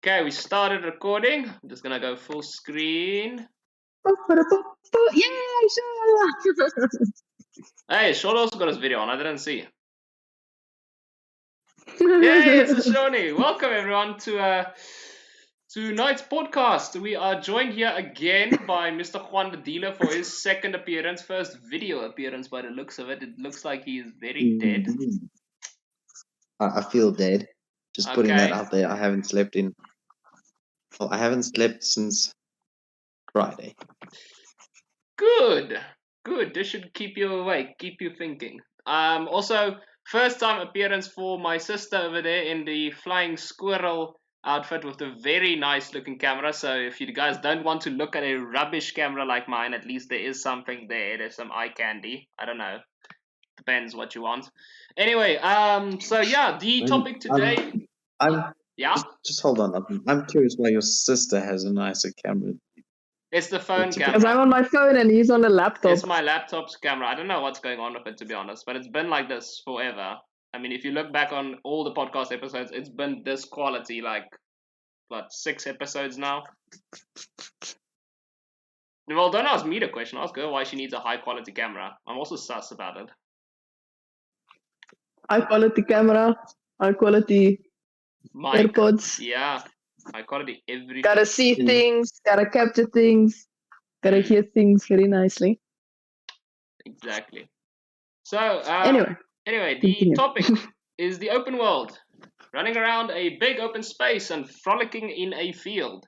Okay, we started recording. I'm just gonna go full screen. Yay, sure. Hey, Sean also got his video on. I didn't see. Yay, it's a Shawnee. Welcome everyone to tonight's podcast. We are joined here again by Mr. Juan the dealer for his second appearance, first video appearance by the looks of it. It looks like he is very dead. I feel dead. Just putting that out there. I haven't slept since Friday. Good. This should keep you awake, keep you thinking. Also, first time appearance for my sister over there in the flying squirrel outfit with a very nice looking camera. So if you guys don't want to look at a rubbish camera like mine, at least there is something there. There's some eye candy. I don't know. Depends what you want. Anyway, so yeah, the topic today. Just hold on. I'm curious why your sister has a nicer camera. It's the phone camera. Because I'm on my phone and he's on a laptop. It's my laptop's camera. I don't know what's going on with it, to be honest, but it's been like this forever. I mean, if you look back on all the podcast episodes, it's been this quality, like, what, 6 episodes now? Well, don't ask me the question. Ask her why she needs a high-quality camera. I'm also sus about it. High quality camera, high quality AirPods. Yeah, high quality everything. Gotta see things, gotta capture things, gotta hear things very nicely. Exactly. So, anyway, continue. the topic is the open world. Running around a big open space and frolicking in a field.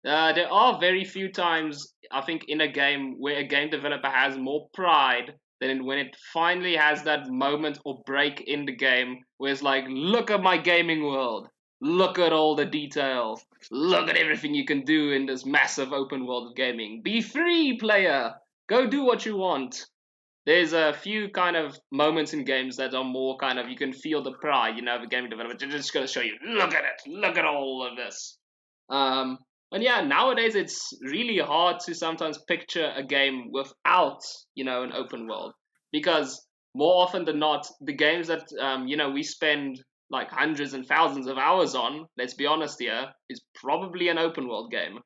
There are very few times, I think, in a game where a game developer has more pride than when it finally has that moment or break in the game where it's like, look at my gaming world. Look at all the detail. Look at everything you can do in this massive open world of gaming. Be free, player. Go do what you want. There's a few kind of moments in games that are more kind of, you can feel the pride, of a gaming developer. They're just going to show you, look at it. Look at all of this. And yeah, nowadays it's really hard to sometimes picture a game without, an open world. Because more often than not, the games that, we spend like hundreds and thousands of hours on, let's be honest here, is probably an open world game.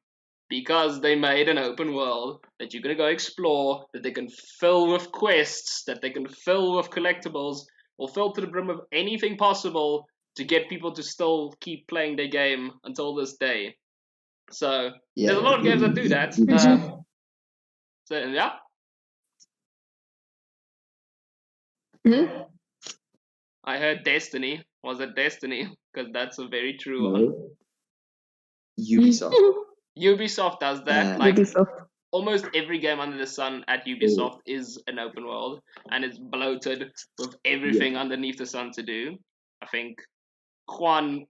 Because they made an open world that you're going to go explore, that they can fill with quests, that they can fill with collectibles, or fill to the brim of anything possible to get people to still keep playing their game until this day. So, there's a lot of games that do that. So, yeah. I heard Destiny. Was it Destiny? Because that's a very true one. Ubisoft. Ubisoft does that. Ubisoft. Almost every game under the sun at Ubisoft is an open world, and it's bloated with everything underneath the sun to do. I think Juan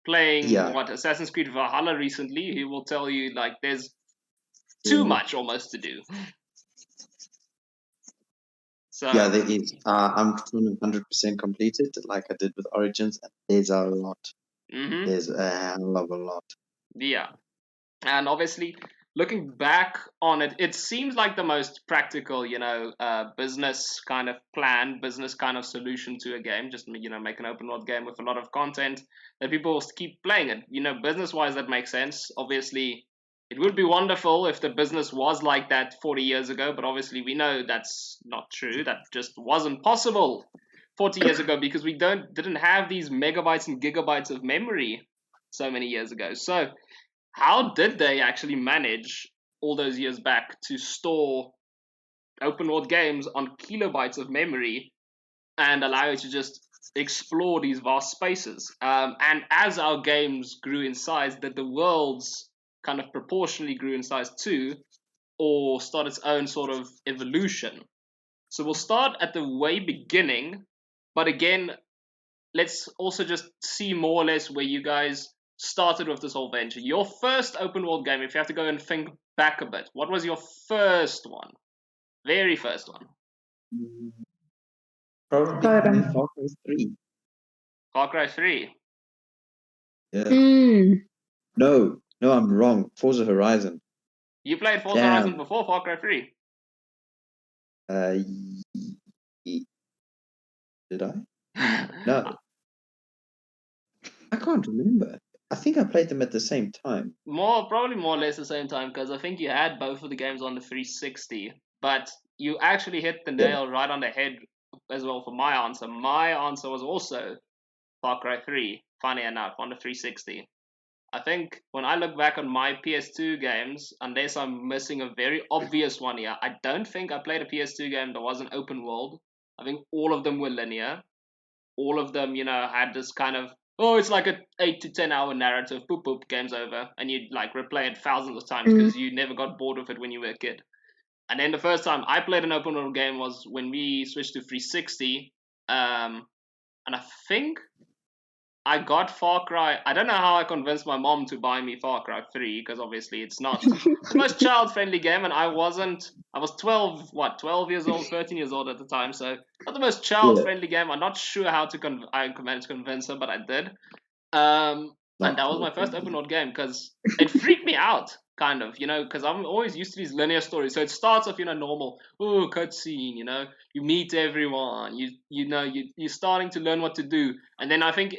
playing Assassin's Creed Valhalla recently, he will tell you like there's too much almost to do. So yeah, there is. I'm 100% completed, like I did with Origins, and there's a lot. Mm-hmm. There's a hell of a lot. Yeah, and obviously, looking back on it, it seems like the most practical, business kind of plan, business kind of solution to a game. Just, make an open world game with a lot of content that people will keep playing it. Business-wise, that makes sense. Obviously, it would be wonderful if the business was like that 40 years ago, but obviously we know that's not true. That just wasn't possible 40 years ago because we didn't have these megabytes and gigabytes of memory so many years ago. So how did they actually manage all those years back to store open world games on kilobytes of memory and allow you to just explore these vast spaces? And as our games grew in size, that the worlds kind of proportionally grew in size too, or start its own sort of evolution. So we'll start at the way beginning, but again, let's also just see more or less where you guys started with this whole venture. Your first open world game, if you have to go and think back a bit, what was your first one? Very first one. Probably Far Cry 3. Far Cry 3? Yeah. No, I'm wrong. Forza Horizon. You played Forza Horizon before Far Cry 3? Did I? No. I can't remember. I think I played them at the same time. Probably more or less the same time, because I think you had both of the games on the 360, but you actually hit the nail right on the head as well for my answer. My answer was also Far Cry 3, funny enough, on the 360. I think when I look back on my PS2 games, unless I'm missing a very obvious one here, I don't think I played a PS2 game that was an open world. I think all of them were linear. All of them, had this kind of, it's like a 8 to 10 hour narrative, boop boop, game's over, and you'd like replay it thousands of times because you never got bored of it when you were a kid. And then the first time I played an open world game was when we switched to 360, and I think I got Far Cry. I don't know how I convinced my mom to buy me Far Cry 3, because obviously it's not the most child-friendly game, and I was 12 years old, 13 years old at the time, so not the most child-friendly game. I'm not sure how I managed to convince her, but I did. And that was my first open world game, because it freaked me out, kind of, because I'm always used to these linear stories. So it starts off, normal, cutscene, you meet everyone, you're starting to learn what to do. And then I think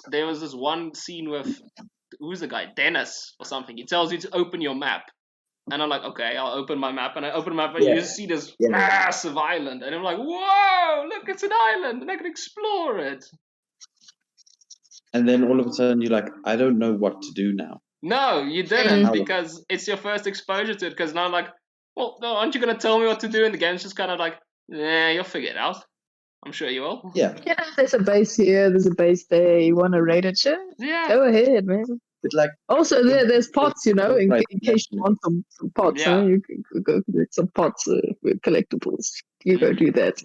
there was this one scene with, who's the guy, Dennis or something. He tells you to open your map. And I'm like, okay, I'll open my map. And I open my map, and you just see this massive island. And I'm like, whoa, look, it's an island, and I can explore it. And then all of a sudden you're like, I don't know what to do now. No, you didn't, because it's your first exposure to it. Because now I'm like, well, no, aren't you going to tell me what to do? And the game's just kind of like, nah, you'll figure it out. I'm sure you will. Yeah. There's a base here, there's a base there. You want to raid it? Sure. Yeah. Go ahead, man. But like, also, there's pots, in case you want some pots. Yeah. You can go get some pots with collectibles. You go do that.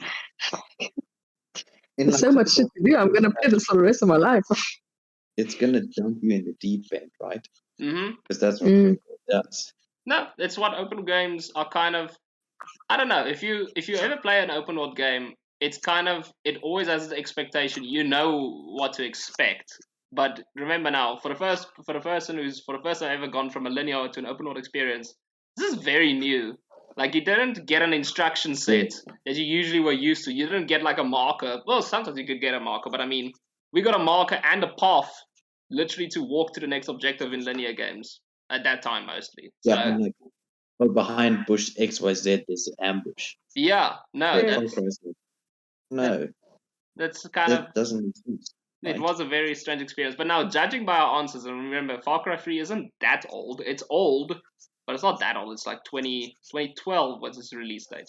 There's so much shit to do. I'm going to play this for the rest of my life. It's going to jump you in the deep end, right? Mm-hmm. Because that's what it does. No, it's what open games are kind of. I don't know. If you ever play an open world game, it's kind of, it always has the expectation. You know what to expect. But remember now, for the first time ever gone from a linear to an open world experience, this is very new. Like, you didn't get an instruction set that you usually were used to. You didn't get like a marker. Well, sometimes you could get a marker, but I mean, we got a marker and a path, literally, to walk to the next objective in linear games at that time, mostly. Yeah, well, behind bush XYZ there's an ambush. Yeah, no, that's kind of, doesn't make sense. Right? It was a very strange experience. But now, judging by our answers, and remember, Far Cry 3 isn't that old. It's old, but it's not that old. It's like 2012 was its release date.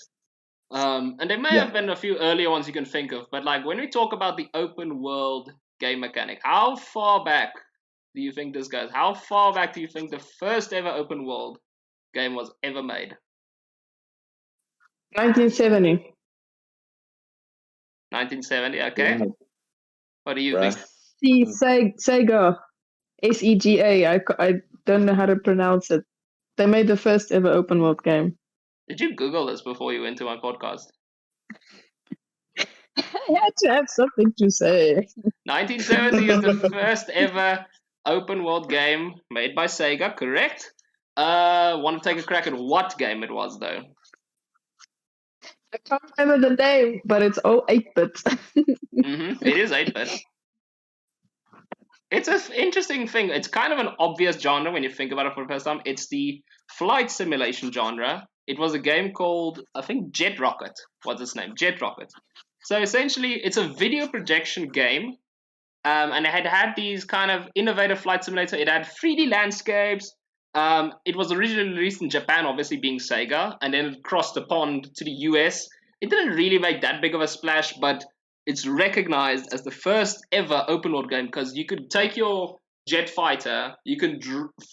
And there may have been a few earlier ones you can think of, but like when we talk about the open world game mechanic, how far back do you think this goes? How far back do you think the first ever open world game was ever made? 1970. 1970, okay. Yeah. What do you think? Sega. SEGA. I don't know how to pronounce it. They made the first ever open world game. Did you Google this before you went to my podcast? I had to have something to say. 1970 is the first ever open world game made by Sega, correct? Want to take a crack at what game it was, though? I can't remember the name, but it's 8-bit. It is 8-bit. It's an interesting thing. It's kind of an obvious genre when you think about it for the first time. It's the flight simulation genre. It was a game called, I think, Jet Rocket. What's its name? Jet Rocket. So essentially, it's a video projection game. And it had these kind of innovative flight simulator. It had 3D landscapes. It was originally released in Japan, obviously being Sega, and then it crossed the pond to the US. It didn't really make that big of a splash, but it's recognized as the first ever open world game because you could take your jet fighter, you can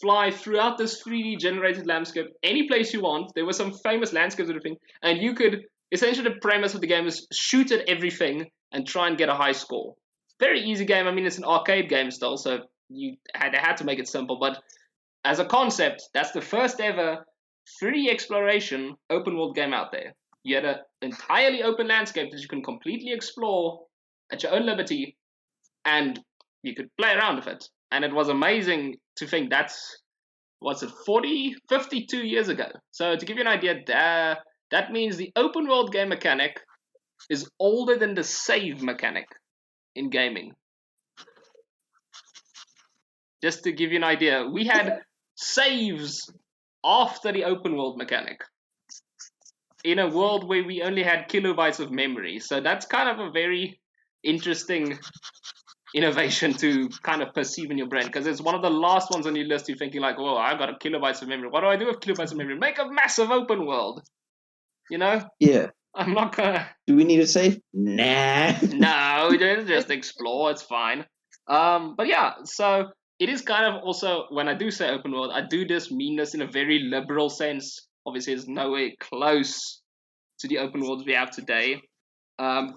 fly throughout this 3D generated landscape any place you want. There were some famous landscapes and everything, and you could, essentially the premise of the game is shoot at everything and try and get a high score. Very easy game. I mean, it's an arcade game still, so they had to make it simple, but as a concept, that's the first ever 3D exploration open world game out there. You had an entirely open landscape that you can completely explore at your own liberty, and you could play around with it. And it was amazing to think that's, 52 years ago. So to give you an idea, that means the open world game mechanic is older than the save mechanic in gaming. just to give you an idea, we had saves after the open world mechanic in a world where we only had kilobytes of memory. So that's kind of a very interesting innovation to kind of perceive in your brain, because it's one of the last ones on your list. You're thinking like, whoa, I've got a kilobytes of memory. What do I do with kilobytes of memory? Make a massive open world. You know? Yeah. I'm not gonna. Do we need a save? Nah. No, just explore. It's fine. But yeah, so it is kind of also, when I do say open world, I do just mean this in a very liberal sense. Obviously, it's nowhere close to the open worlds we have today.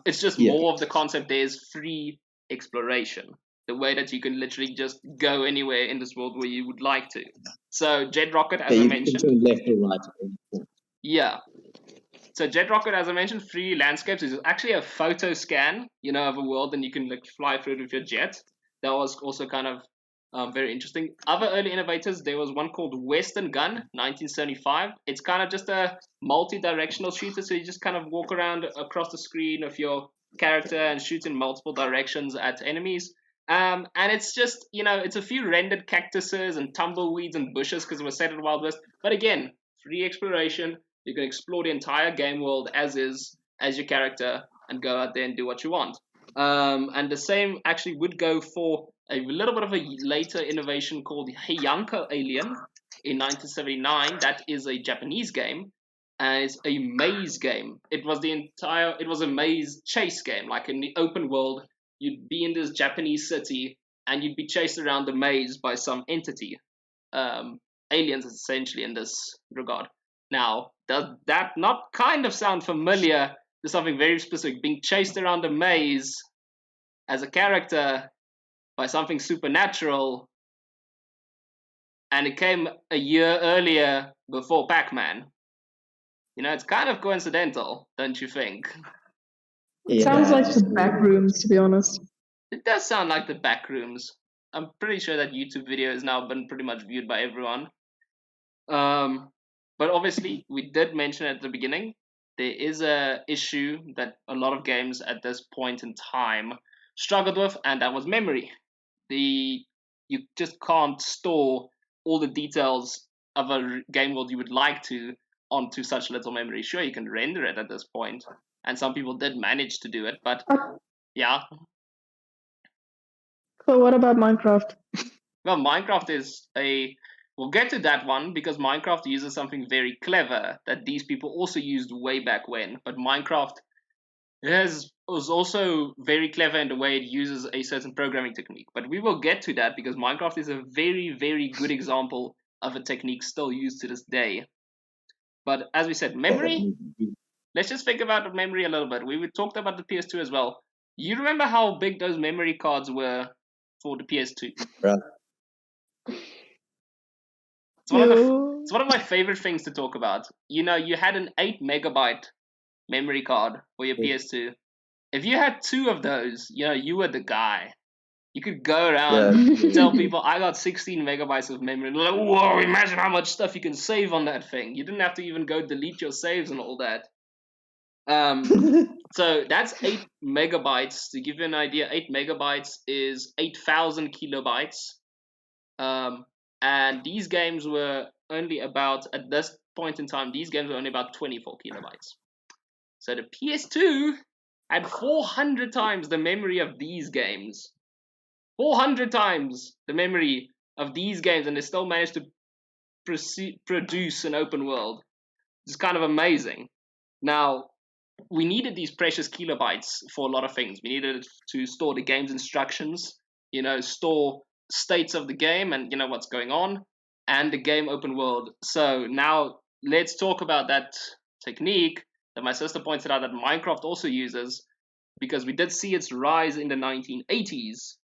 It's just Yeah. more of the concept. There's free exploration, the way that you can literally just go anywhere in this world where you would like to. So Jet Rocket, as I you mentioned, can turn left or right. yeah. So Jet Rocket, as I mentioned, free landscapes is actually a photo scan, of a world, and you can like fly through it with your jet. That was also kind of very interesting. Other early innovators, there was one called Western Gun, 1975. It's kind of just a multi-directional shooter, so you just kind of walk around across the screen of your character and shoot in multiple directions at enemies. And it's just, it's a few rendered cactuses and tumbleweeds and bushes because it was set in Wild West. But again, free exploration. You can explore the entire game world as is, as your character, and go out there and do what you want. And the same actually would go for a little bit of a later innovation called Heianko Alien in 1979. That is a Japanese game, and it's a maze game. It was a maze chase game. Like in the open world, you'd be in this Japanese city, and you'd be chased around the maze by some entity. Aliens, essentially, in this regard. Now, does that not kind of sound familiar to something very specific? Being chased around a maze as a character by something supernatural, and it came a year earlier before Pac-Man. It's kind of coincidental, don't you think? It sounds like the back rooms, to be honest. It does sound like the back rooms. I'm pretty sure that YouTube video has now been pretty much viewed by everyone. But obviously, we did mention at the beginning, there is a issue that a lot of games at this point in time struggled with, and that was memory. You just can't store all the details of a game world you would like to onto such little memory. Sure, you can render it at this point, and some people did manage to do it, but yeah. So what about Minecraft? Well, Minecraft is we'll get to that one, because Minecraft uses something very clever that these people also used way back when. But Minecraft was also very clever in the way it uses a certain programming technique. But we will get to that, because Minecraft is a very, very good example of a technique still used to this day. But as we said, memory, let's just think about memory a little bit. We talked about the PS2 as well. You remember how big those memory cards were for the PS2? Right. It's one of my favorite things to talk about. You had an 8 megabyte memory card for your PS2. If you had 2 of those, you were the guy. You could go around tell people, I got 16 megabytes of memory. Like, whoa, imagine how much stuff you can save on that thing. You didn't have to even go delete your saves and all that. So that's 8 megabytes. To give you an idea, 8 megabytes is 8,000 kilobytes. And these games were only about, at this point in time, these games were only about 24 kilobytes. So the PS2 had 400 times the memory of these games. 400 times the memory of these games, and they still managed to produce an open world. It's kind of amazing. Now, we needed these precious kilobytes for a lot of things. We needed to store the game's instructions, store states of the game and what's going on, and the game open world. So now let's talk about that technique that my sister pointed out that Minecraft also uses, because we did see its rise in the 1980s,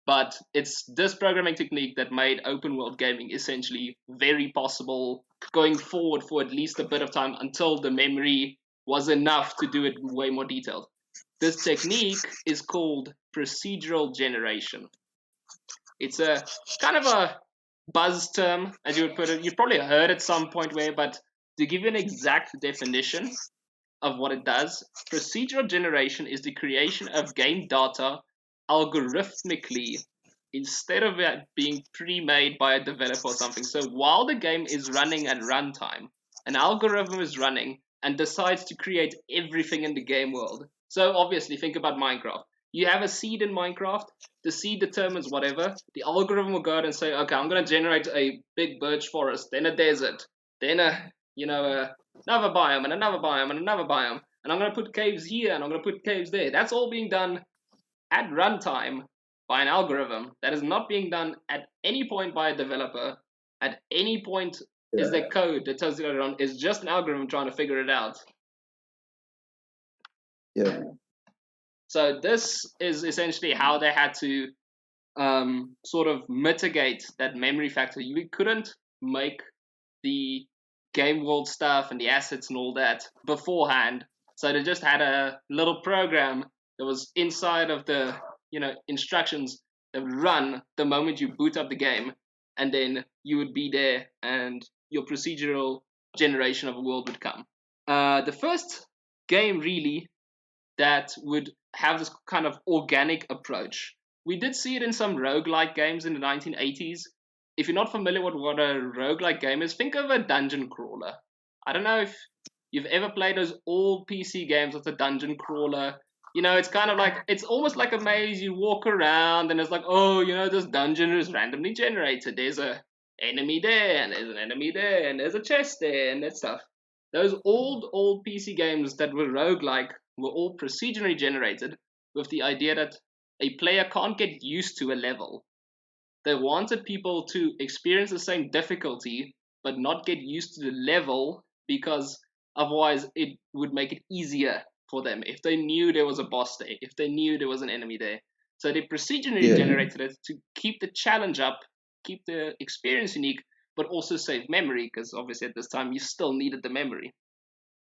but it's this programming technique that made open world gaming essentially very possible going forward for at least a bit of time, until the memory was enough to do it way more detailed. This technique is called procedural generation. It's a kind of a buzz term, as you would put it. You've probably heard at some point but to give you an exact definition of what it does, procedural generation is the creation of game data algorithmically instead of it being pre-made by a developer or something. So while the game is running at runtime, an algorithm is running and decides to create everything in the game world. So obviously, think about Minecraft. You have a seed in Minecraft. The seed determines whatever. The algorithm will go out and say, okay, I'm going to generate a big birch forest, then a desert, then another biome and another biome and another biome. And I'm going to put caves here and I'm going to put caves there. That's all being done at runtime by an algorithm. That is not being done at any point by a developer. At any point is there code that tells you that it run. It's just an algorithm trying to figure it out. Yeah. So this is essentially how they had to sort of mitigate that memory factor. You couldn't make the game world stuff and the assets and all that beforehand. So they just had a little program that was inside of the instructions that would run the moment you boot up the game, and then you would be there and your procedural generation of a world would come. The first game really that would have this kind of organic approach. We did see it in some roguelike games in the 1980s. If you're not familiar with what a roguelike game is, think of a dungeon crawler. I don't know if you've ever played those old PC games with a dungeon crawler. It's kind of like, it's almost like a maze. You walk around and it's like, this dungeon is randomly generated. There's a enemy there and there's an enemy there and there's a chest there and that stuff. Those old PC games that were roguelike were all procedurally generated with the idea that a player can't get used to a level. They wanted people to experience the same difficulty but not get used to the level, because otherwise it would make it easier for them if they knew there was a boss there, if they knew there was an enemy there. So they procedurally generated it to keep the challenge up, keep the experience unique, but also save memory, because obviously at this time you still needed the memory.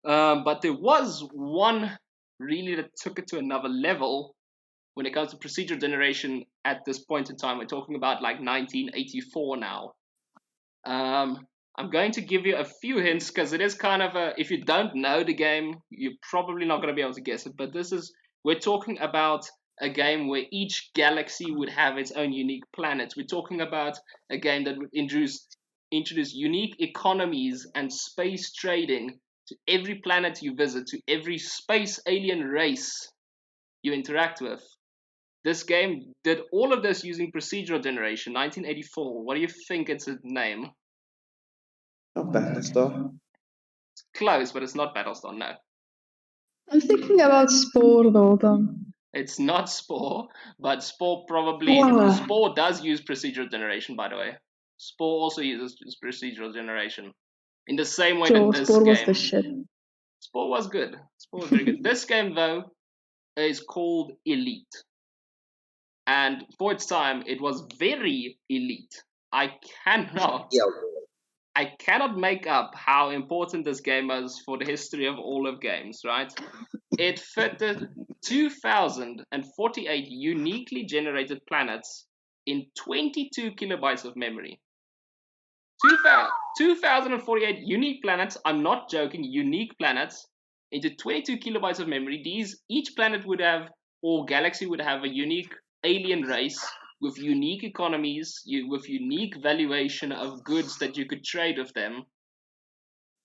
But there was one really that took it to another level when it comes to procedural generation at this point in time. We're talking about like 1984 now. I'm going to give you a few hints because it is kind of if you don't know the game, you're probably not going to be able to guess it. But we're talking about a game where each galaxy would have its own unique planets. We're talking about a game that would introduce unique economies and space trading to every planet you visit, to every space alien race you interact with. This game did all of this using procedural generation, 1984. What do you think its name? Not Battlestar. It's close, but it's not Battlestar, no. I'm thinking about Spore though. It's not Spore, but Spore probably... Spore does use procedural generation, by the way. Spore also uses procedural generation. In the same way that this Spore game... was the shit. Spore was good. Spore was very good. This game, though, is called Elite. And for its time, it was very elite. I cannot make up how important this game is for the history of all of games, right? It fitted 2,048 uniquely generated planets in 22 kilobytes of memory. 2,048 unique planets, I'm not joking, unique planets, into 22 kilobytes of memory. Each planet would have, or galaxy would have, a unique alien race with unique economies, with unique valuation of goods that you could trade with them.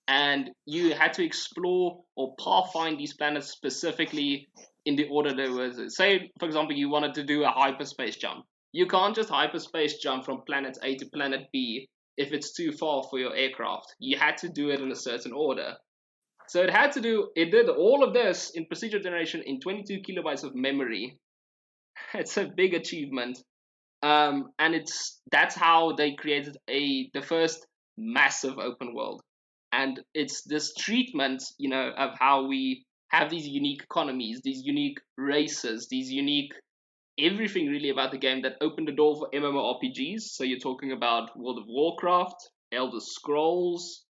And you had to explore or pathfind these planets specifically in the order they were. Say, for example, you wanted to do a hyperspace jump. You can't just hyperspace jump from planet A to planet B if it's too far for your aircraft. You had to do it in a certain order. So it did all of this in procedural generation in 22 kilobytes of memory. It's a big achievement. And that's how they created the first massive open world. And it's this treatment, of how we have these unique economies, these unique races, these unique everything really about the game that opened the door for MMORPGs. So you're talking about World of Warcraft, Elder Scrolls,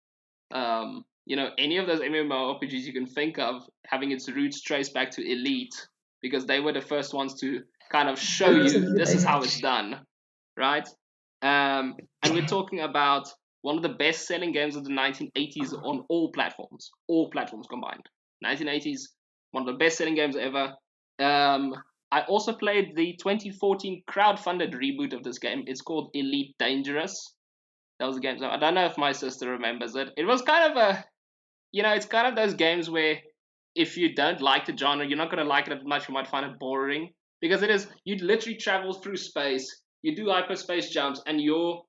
any of those MMORPGs you can think of having its roots traced back to Elite, because they were the first ones to kind of show you this is how it's done, right? And we're talking about one of the best-selling games of the 1980s on all platforms combined. 1980s, one of the best-selling games ever. I also played the 2014 crowdfunded reboot of this game. It's called Elite Dangerous. That was a game. So I don't know if my sister remembers it. It was kind of a, it's kind of those games where if you don't like the genre, you're not going to like it as much. You might find it boring because it is. You literally travel through space. You do hyperspace jumps, and you're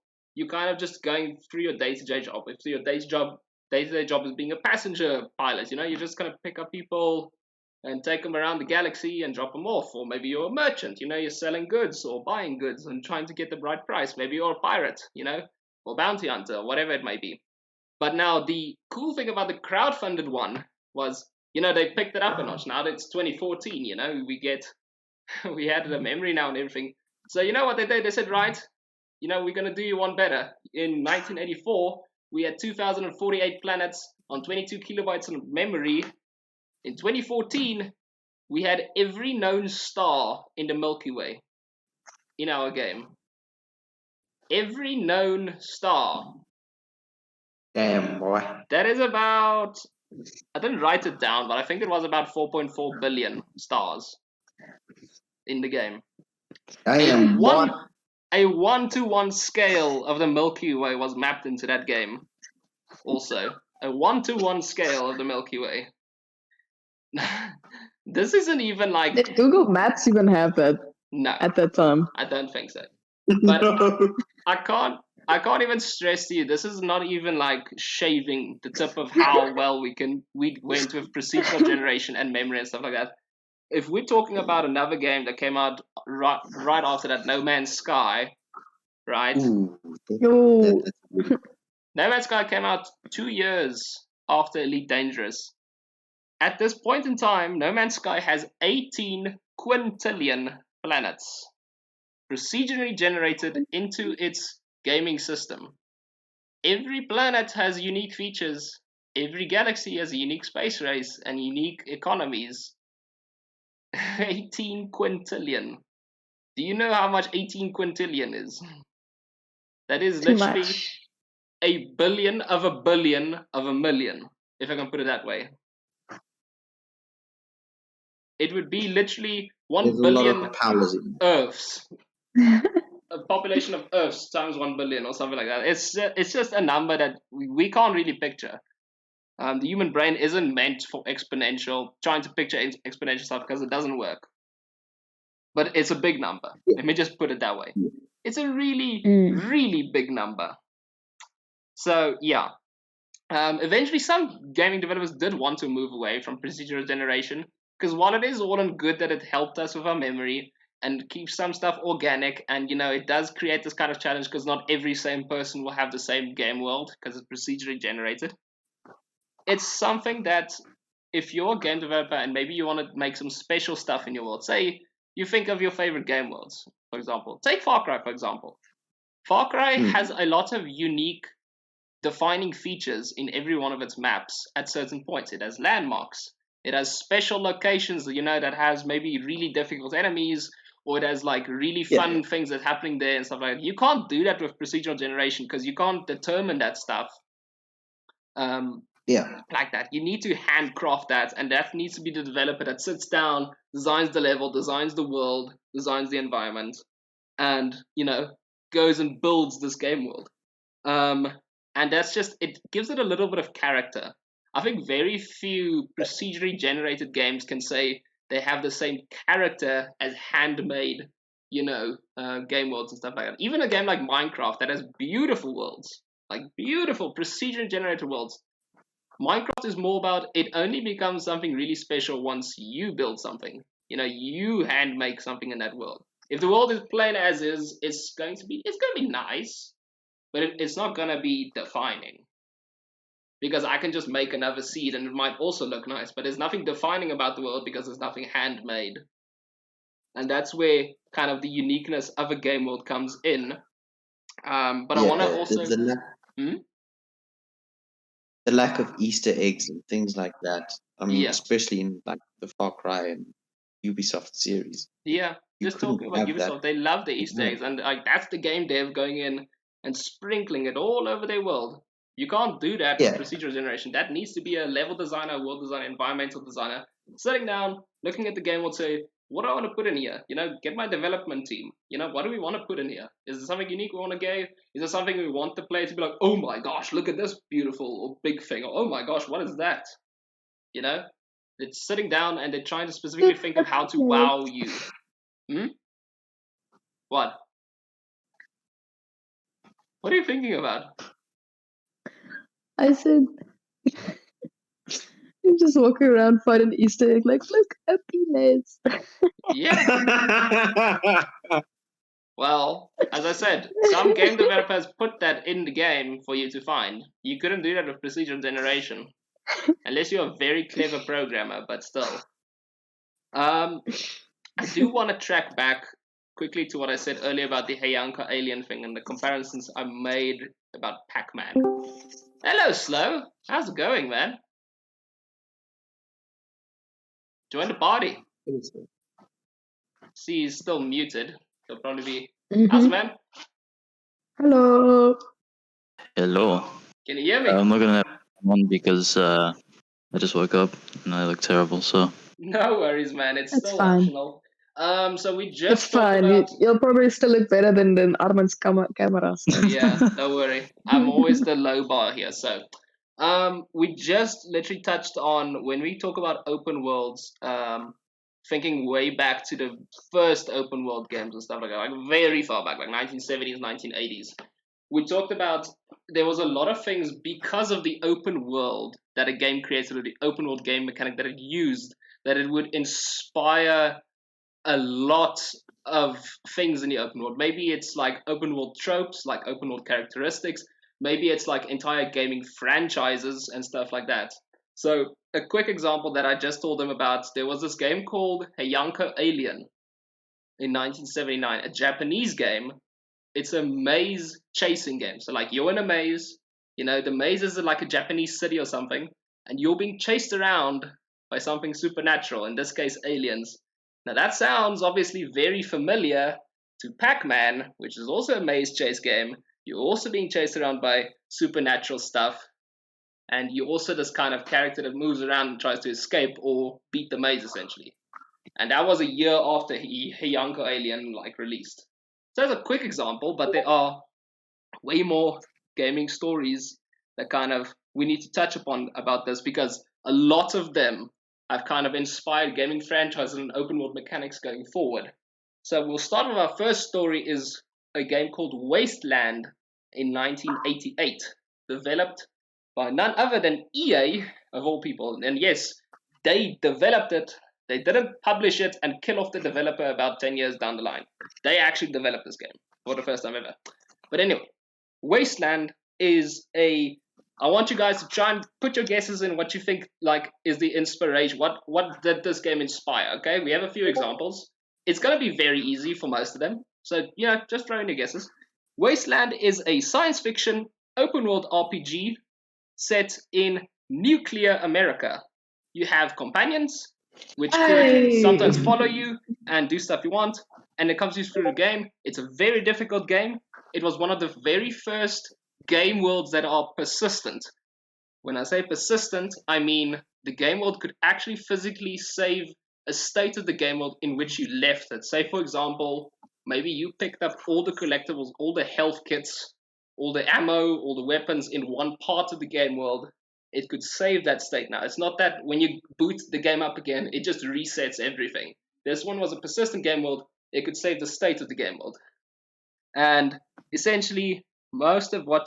kind of just going through your day-to-day job. If your day-to-day job is being a passenger pilot, you're just going to pick up people and take them around the galaxy and drop them off. Or maybe you're a merchant, you're selling goods or buying goods and trying to get the right price. Maybe you're a pirate, or bounty hunter, or whatever it may be. But now the cool thing about the crowdfunded one was, they picked it up a notch. Now that it's 2014, we had the memory now and everything. So you know what they did? They said, right, we're going to do you one better. In 1984, we had 2,048 planets on 22 kilobytes of memory. In 2014, we had every known star in the Milky Way in our game. Every known star. Damn, boy. That is about, I didn't write it down, but I think it was about 4.4 billion stars in the game. Damn, boy. A 1-to-1 scale of the Milky Way was mapped into that game. Also, a 1-to-1 scale of the Milky Way. This isn't even like... Did Google Maps even have that? No. At that time? I don't think so. But no. I can't even stress to you, this is not even like shaving the tip of how well we went with procedural generation and memory and stuff like that. If we're talking about another game that came out right after that, No Man's Sky, right? Ooh. No Man's Sky came out 2 years after Elite Dangerous. At this point in time, No Man's Sky has 18 quintillion planets procedurally generated into its gaming system. Every planet has unique features. Every galaxy has a unique space race and unique economies. 18 quintillion. Do you know how much 18 quintillion is? That is literally a billion of a billion of a million, if I can put it that way. It would be literally 1 billion Earths. A population of Earths times 1 billion or something like that. It's just a number that we can't really picture. The human brain isn't meant for trying to picture exponential stuff because it doesn't work. But it's a big number. Let me just put it that way. It's a really, really big number. So, yeah. Eventually, some gaming developers did want to move away from procedural generation because while it is all and good that it helped us with our memory and keeps some stuff organic, and it does create this kind of challenge because not every same person will have the same game world because it's procedurally generated. It's something that if you're a game developer and maybe you want to make some special stuff in your world, say you think of your favorite game worlds, for example. Take Far Cry, for example. Far Cry has a lot of unique defining features in every one of its maps at certain points. It has landmarks. It has special locations, that has maybe really difficult enemies, or it has like really fun things that's happening there and stuff like that. You can't do that with procedural generation because you can't determine that stuff. Like that. You need to handcraft that, and that needs to be the developer that sits down, designs the level, designs the world, designs the environment, and goes and builds this game world. And that's just, it gives it a little bit of character. I think very few procedurally generated games can say they have the same character as handmade, game worlds and stuff like that. Even a game like Minecraft that has beautiful worlds, like beautiful procedurally generated worlds. Minecraft is more about, it only becomes something really special once you build something. You hand make something in that world. If the world is plain as is, it's going to be nice, but it's not going to be defining. Because I can just make another seed and it might also look nice, but there's nothing defining about the world because there's nothing handmade. And that's where kind of the uniqueness of a game world comes in. But I want to also... The lack of Easter eggs and things like that. I mean, especially in like the Far Cry and Ubisoft series. Yeah, just talking about Ubisoft, they love the Easter eggs, and that's the game dev going in and sprinkling it all over their world. You can't do that with procedural generation. That needs to be a level designer, world designer, environmental designer sitting down, looking at the game world, say, what do I want to put in here? Get my development team. What do we want to put in here? Is there something unique we want to give? Is there something we want the player to be like, oh my gosh, look at this beautiful or big thing, or oh my gosh, what is that? It's sitting down and they're trying to specifically think of how to wow you. What? What are you thinking about? I said, you just walking around finding Easter egg, like, look, happiness. Yeah. Well, as I said, some game developers put that in the game for you to find. You couldn't do that with Procedural Generation. Unless you're a very clever programmer, but still. I do want to track back quickly to what I said earlier about the Heyanka alien thing and the comparisons I made about Pac-Man. Hello, Slow. How's it going, man? Join the party. See, he's still muted. He'll probably be... How's it, man? Hello. Hello. Can you hear me? I'm not gonna have one because I just woke up and I look terrible. So no worries, man. It's That's still fine. optional. So we just It's fine. about... You'll probably still look better than Arman's camera. So. Yeah, don't worry. I'm always the low bar here. So, we just literally touched on when we talk about open worlds. Thinking way back to the first open world games and stuff like that, like very far back, like 1970s, 1980s. We talked about there was a lot of things because of the open world that a game created, or the open world game mechanic that it used, that it would inspire a lot of things in the open world. Maybe it's like open world tropes, like open world characteristics. Maybe it's like entire gaming franchises and stuff like that. So a quick example that I just told them about, there was this game called Heyanka Alien in 1979, a Japanese game. It's a maze chasing game. So like you're in a maze, the maze is like a Japanese city or something, and you're being chased around by something supernatural, in this case aliens. Now that sounds obviously very familiar to Pac-Man, which is also a maze chase game. You're also being chased around by supernatural stuff, and you're also this kind of character that moves around and tries to escape or beat the maze, essentially. And that was a year after Heyanka Alien released. So that's a quick example, but there are way more gaming stories that kind of we need to touch upon about this, because a lot of them have kind of inspired gaming franchises and open world mechanics going forward. So we'll start with our first story, is a game called Wasteland in 1988, developed by none other than EA, of all people. And yes, they developed it. They didn't publish it and kill off the developer about 10 years down the line. They actually developed this game for the first time ever. But anyway, Wasteland is I want you guys to try and put your guesses in what you think is the inspiration. What did this game inspire? Okay, we have a few examples. It's going to be very easy for most of them. So, just throw in your guesses. Wasteland is a science fiction open world RPG set in nuclear America. You have companions, which could sometimes follow you and do stuff you want, and it comes you through the game. It's a very difficult game. It was one of the very first game worlds that are persistent. When I say persistent, I mean the game world could actually physically save a state of the game world in which you left it. Say, for example, maybe you picked up all the collectibles, all the health kits, all the ammo, all the weapons in one part of the game world. It could save that state now. It's not that when you boot the game up again, it just resets everything. This one was a persistent game world. It could save the state of the game world. And essentially, most of what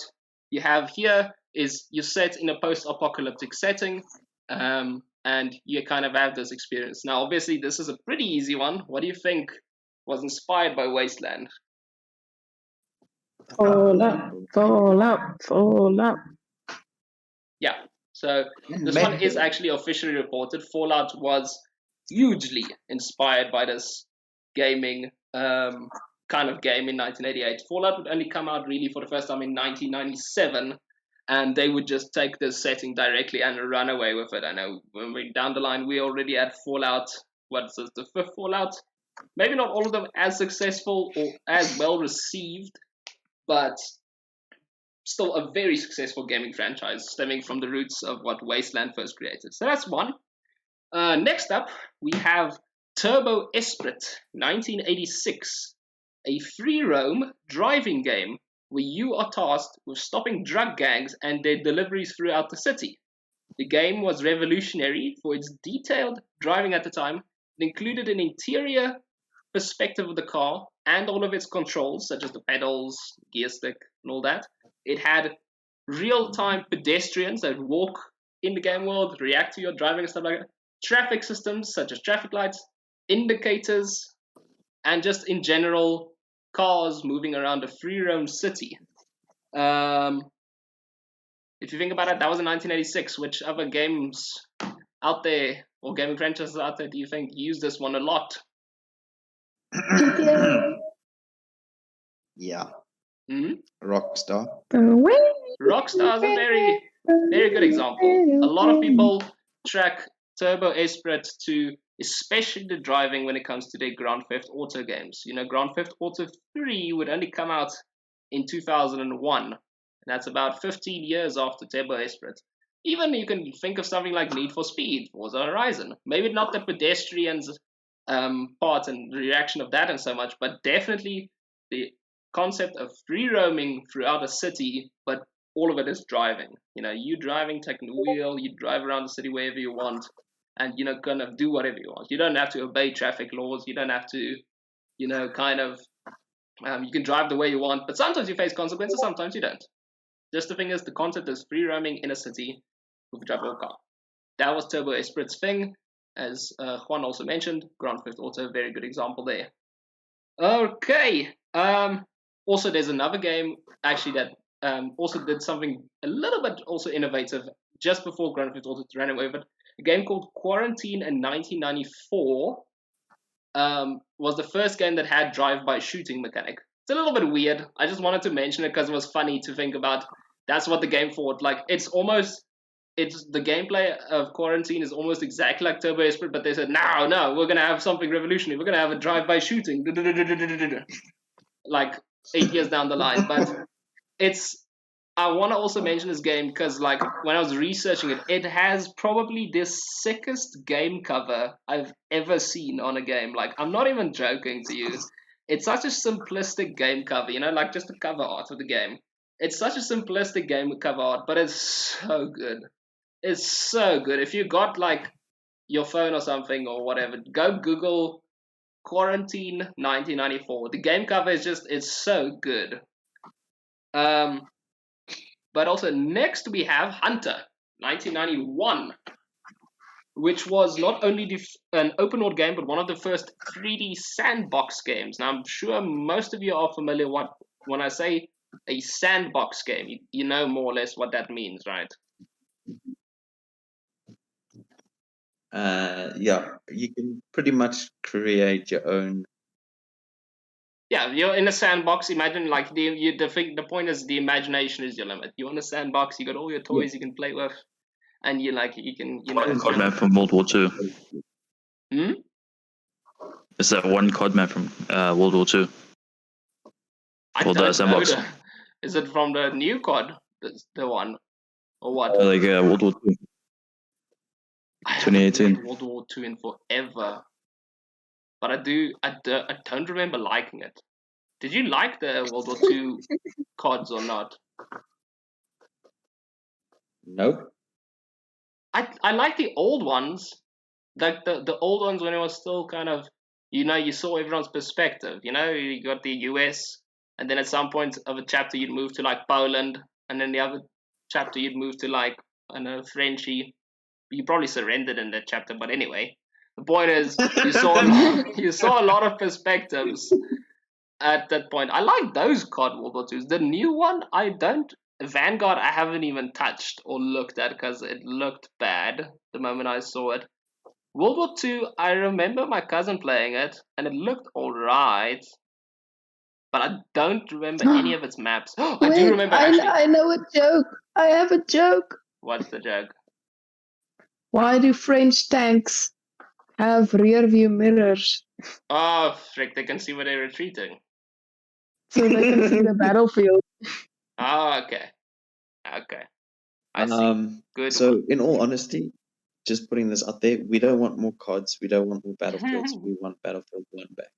you have here is you're set in a post-apocalyptic setting, and you kind of have this experience. Now, obviously, this is a pretty easy one. What do you think was inspired by Wasteland? Fallout. Yeah, so this one is actually officially reported. Fallout was hugely inspired by this gaming kind of game in 1988. Fallout would only come out really for the first time in 1997, and they would just take this setting directly and run away with it. I know when we're down the line, we already had Fallout, what's this, the fifth Fallout? Maybe not all of them as successful or as well received, but still a very successful gaming franchise stemming from the roots of what Wasteland first created. So that's one. Next up, we have Turbo Esprit, 1986, a free roam driving game where you are tasked with stopping drug gangs and their deliveries throughout the city. The game was revolutionary for its detailed driving at the time. It included an interior perspective of the car and all of its controls, such as the pedals, gear stick, and all that. It had real-time pedestrians that walk in the game world, react to your driving and stuff like that. Traffic systems such as traffic lights, indicators, and just in general, cars moving around a free roam city. If you think about it, that was in 1986. Which other games out there or gaming franchises out there do you think use this one a lot? GTA. Yeah. Hmm? Rockstar. Rockstar is a very, very good example. A lot of people track Turbo Esprit to especially the driving when it comes to their Grand Theft Auto games. You know, Grand Theft Auto 3 would only come out in 2001. And that's about 15 years after Turbo Esprit. Even you can think of something like Need for Speed, Forza Horizon. Maybe not the pedestrians part and the reaction of that and so much, but definitely the concept of free roaming throughout a city, but all of it is driving. You know, you driving, taking the wheel, you drive around the city wherever you want, and you know, kind of do whatever you want. You don't have to obey traffic laws. You don't have to, you know, kind of. You can drive the way you want, but sometimes you face consequences. Sometimes you don't. Just the thing is, the concept is free roaming in a city with a drivable car. That was Turbo Esprit's thing, as Juan also mentioned. Grand Theft Auto, very good example there. Okay. Also, there's another game actually that also did something a little bit also innovative just before Grand Theft Auto ran away. But a game called Quarantine in 1994 was the first game that had drive-by shooting mechanic. It's a little bit weird. I just wanted to mention it because it was funny to think about. That's what the game thought. Like it's the gameplay of Quarantine is almost exactly like Turbo Esprit, but they said no, we're gonna have something revolutionary. We're gonna have a drive-by shooting. Like 8 years down the line, but I want to also mention this game because, like, when I was researching it, it has probably the sickest game cover I've ever seen on a game. Like, I'm not even joking to you. It's such a simplistic game cover, you know, like just the cover art of the game. It's such a simplistic game cover art, but it's so good. It's so good. If you got like your phone or something or whatever, go Google Quarantine 1994. The game cover it's so good. But also next we have Hunter 1991, which was not only an open world game, but one of the first 3D sandbox games. Now I'm sure most of you are familiar when I say a sandbox game, you know more or less what that means, right? Yeah, you can pretty much create your own. Yeah, you're in a sandbox. Imagine like the point is the imagination is your limit. You're in a sandbox. You got all your toys you can play with, and you can COD map from World War II. Hmm? Is that one COD map from World War II? I don't know. Is it from the new COD? The one or what? Like World War II. 2018. World War II in forever. But I don't remember liking it. Did you like the World War II CODs or not? Nope. I like the old ones. Like the old ones when it was still kind of, you know, you saw everyone's perspective. You know, you got the US, and then at some point of a chapter you'd move to like Poland, and then the other chapter you'd move to like, I know, Frenchy. You probably surrendered in that chapter, but anyway. The point is, you saw a lot of perspectives at that point. I like those COD World War IIs. The new one, I don't. Vanguard, I haven't even touched or looked at because it looked bad the moment I saw it. World War II, I remember my cousin playing it, and it looked alright. But I don't remember any of its maps. I do remember actually. I know a joke. I have a joke. What's the joke? Why do French tanks have rear view mirrors? Oh, frick, they can see where they're retreating. So they can see the battlefield. Oh, okay. I see. Good. So, in all honesty, just putting this out there. We don't want more CODs. We don't want more Battlefields. We want Battlefield 1 back.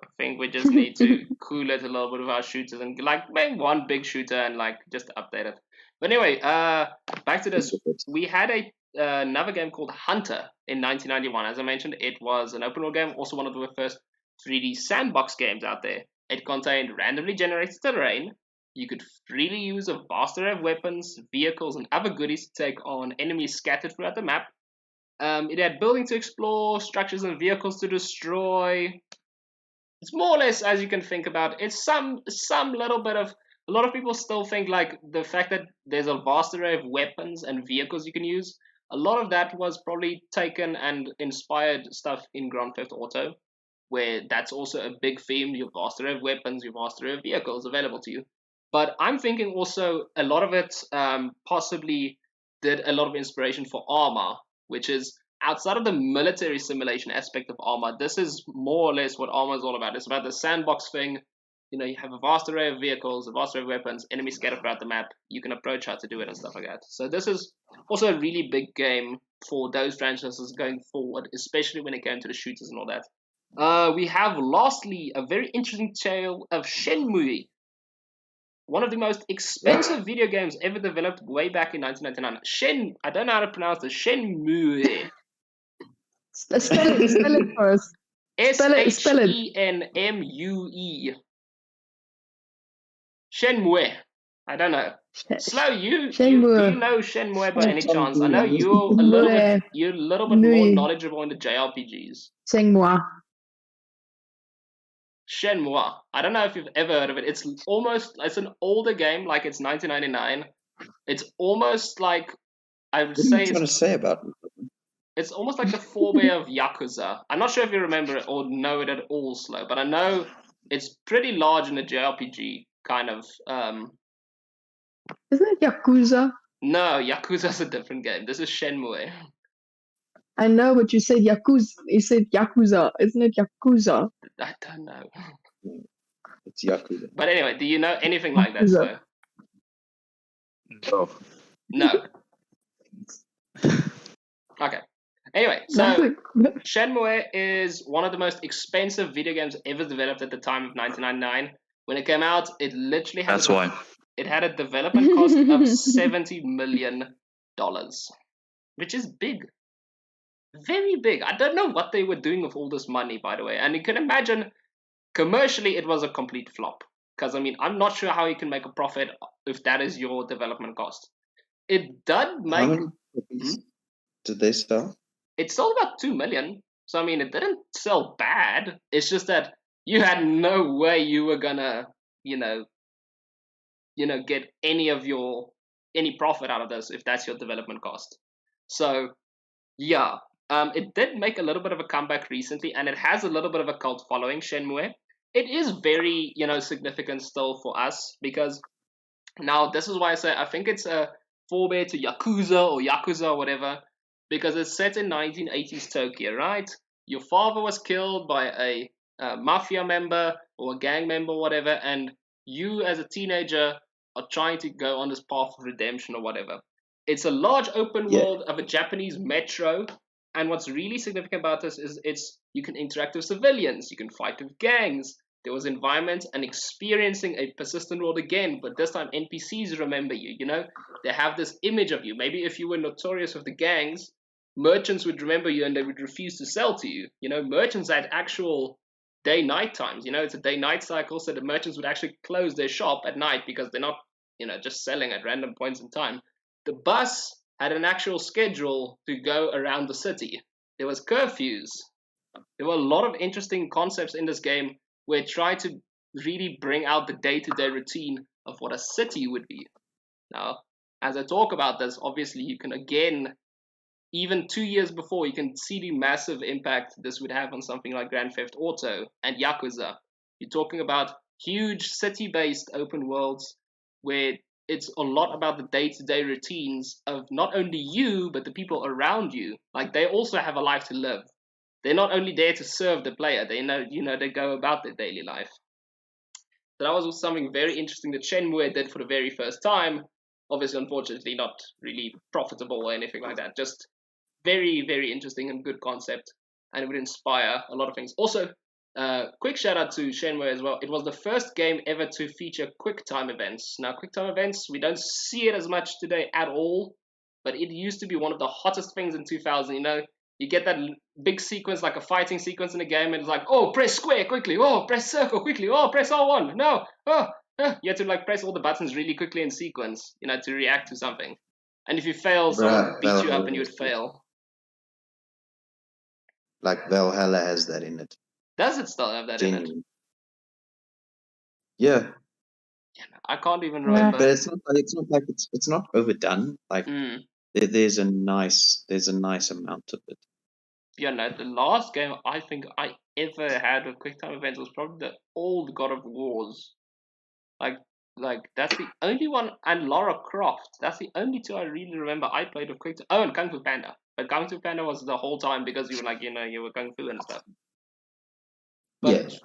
I think we just need to cool it a little bit with our shooters and like make one big shooter and like just update it. But anyway, back to this. We had another game called Hunter in 1991. As I mentioned, it was an open world game, also one of the first 3D sandbox games out there. It contained randomly generated terrain. You could freely use a vast array of weapons, vehicles, and other goodies to take on enemies scattered throughout the map. It had buildings to explore, structures and vehicles to destroy. It's more or less as you can think about. It's some little bit of. A lot of people still think like the fact that there's a vast array of weapons and vehicles you can use. A lot of that was probably taken and inspired stuff in Grand Theft Auto, where that's also a big theme. Your vast array of weapons, your vast array of vehicles available to you. But I'm thinking also a lot of it possibly did a lot of inspiration for Arma, which is outside of the military simulation aspect of Arma. This is more or less what Arma is all about. It's about the sandbox thing. You know, you have a vast array of vehicles, a vast array of weapons, enemies scattered throughout the map. You can approach how to do it and stuff like that. So this is also a really big game for those franchises going forward, especially when it came to the shooters and all that. We have lastly a very interesting tale of Shenmue, one of the most expensive video games ever developed way back in 1999. I don't know how to pronounce it. Shenmue. Spell it for us. Shenmue. Shenmue. I don't know. Slow, do you know Shenmue by any chance? I know you're a little bit more knowledgeable in the JRPGs. Shenmue. I don't know if you've ever heard of it. It's an older game, like it's 1999. It's almost like I would say. What are you trying to say about it? It's almost like the forebear of Yakuza. I'm not sure if you remember it or know it at all, Slow, but I know it's pretty large in the JRPG kind of. Isn't it Yakuza? No, Yakuza's a different game. This is Shenmue. I know, but you said Yakuza. You said Yakuza. Isn't it Yakuza? I don't know. It's Yakuza. But anyway, do you know anything like that, Slow? No. No. Okay. Anyway, so Shenmue is one of the most expensive video games ever developed at the time of 1999. When it came out, it literally had it had a development cost of $70 million, which is big. Very big. I don't know what they were doing with all this money, by the way. And you can imagine, commercially, it was a complete flop. Because, I mean, I'm not sure how you can make a profit if that is your development cost. It did make... How many copies did they sell? It sold about 2 million. So, I mean, it didn't sell bad. It's just that you had no way you were gonna, get any profit out of this if that's your development cost. So, yeah. It did make a little bit of a comeback recently, and it has a little bit of a cult following, Shenmue. It is very, significant still for us, because now this is why I say I think it's a forebear to Yakuza or whatever, because it's set in 1980s Tokyo, right? Your father was killed by a mafia member or a gang member or whatever, and you as a teenager are trying to go on this path of redemption or whatever. It's a large open world of a Japanese metro, and what's really significant about this is you can interact with civilians, you can fight with gangs. There was environment and experiencing a persistent world again, but this time NPCs remember you, They have this image of you. Maybe if you were notorious with the gangs, merchants would remember you and they would refuse to sell to you. Merchants had actual day-night times. It's a day-night cycle, so the merchants would actually close their shop at night because they're not, just selling at random points in time. The bus had an actual schedule to go around the city. There was curfews. There were a lot of interesting concepts in this game where it tried to really bring out the day-to-day routine of what a city would be. Now, as I talk about this, obviously you can again, even 2 years before, you can see the massive impact this would have on something like Grand Theft Auto and Yakuza. You're talking about huge city-based open worlds where it's a lot about the day-to-day routines of not only you, but the people around you. Like, they also have a life to live. They're not only there to serve the player. They know, they go about their daily life. So that was something very interesting that Shenmue did for the very first time. Obviously, unfortunately, not really profitable or anything like that. Just very, very interesting and good concept, and it would inspire a lot of things. Also, quick shout out to Shenmue as well. It was the first game ever to feature quick time events. Now, quick time events, we don't see it as much today at all, but it used to be one of the hottest things in 2000. You know, you get that big sequence, like a fighting sequence in a game, and it's like, oh, press square quickly, oh, press circle quickly, oh, press R1, no, oh, you have to like press all the buttons really quickly in sequence, you know, to react to something. And if you fail, someone would beat you up and you would fail. Like Valhalla has that in it. Does it still have that in it? Yeah. I can't even remember. But it's not overdone. Like there's a nice amount of it. Yeah, no, the last game I think I ever had with quick time events was probably the old God of Wars. Like that's the only one, and Lara Croft. That's the only two I really remember I played with quick time. Oh, and Kung Fu Panda. But Kung Fu Panda was the whole time because you were like, you know, you were Kung Fu and stuff. But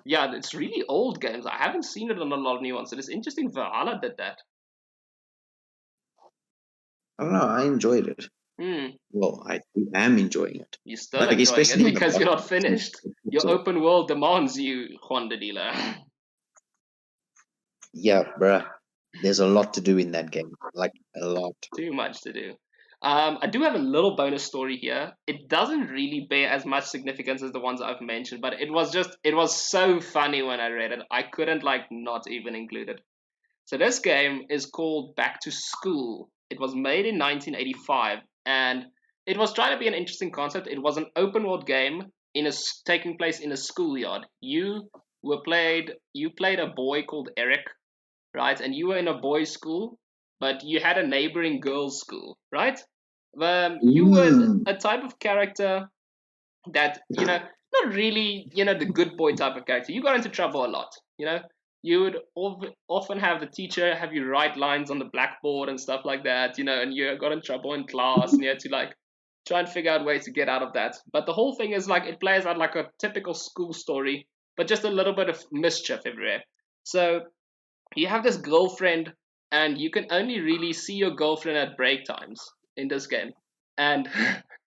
yeah, it's really old games. I haven't seen it on a lot of new ones. So it's interesting Valhalla did that. I don't know. I enjoyed it. Well, I am enjoying it. You're still enjoying it because you're not finished. Your open world demands you, Juan the Dealer. Yeah, bruh. There's a lot to do in that game. Like, a lot. Too much to do. I do have a little bonus story here. It doesn't really bear as much significance as the ones I've mentioned, but it was so funny when I read it. I couldn't like not even include it. So this game is called Back to School. It was made in 1985, and it was trying to be an interesting concept. It was an open world game taking place in a schoolyard. You played a boy called Eric, right? And you were in a boys' school, but you had a neighboring girls' school, right? You were a type of character that, you know, not really, you know, the good boy type of character. You got into trouble a lot, you know. You would often have the teacher have you write lines on the blackboard and stuff like that, you know, and you got in trouble in class and you had to like try and figure out ways to get out of that. But the whole thing is like it plays out like a typical school story, but just a little bit of mischief everywhere. So you have this girlfriend, and you can only really see your girlfriend at break times in this game. And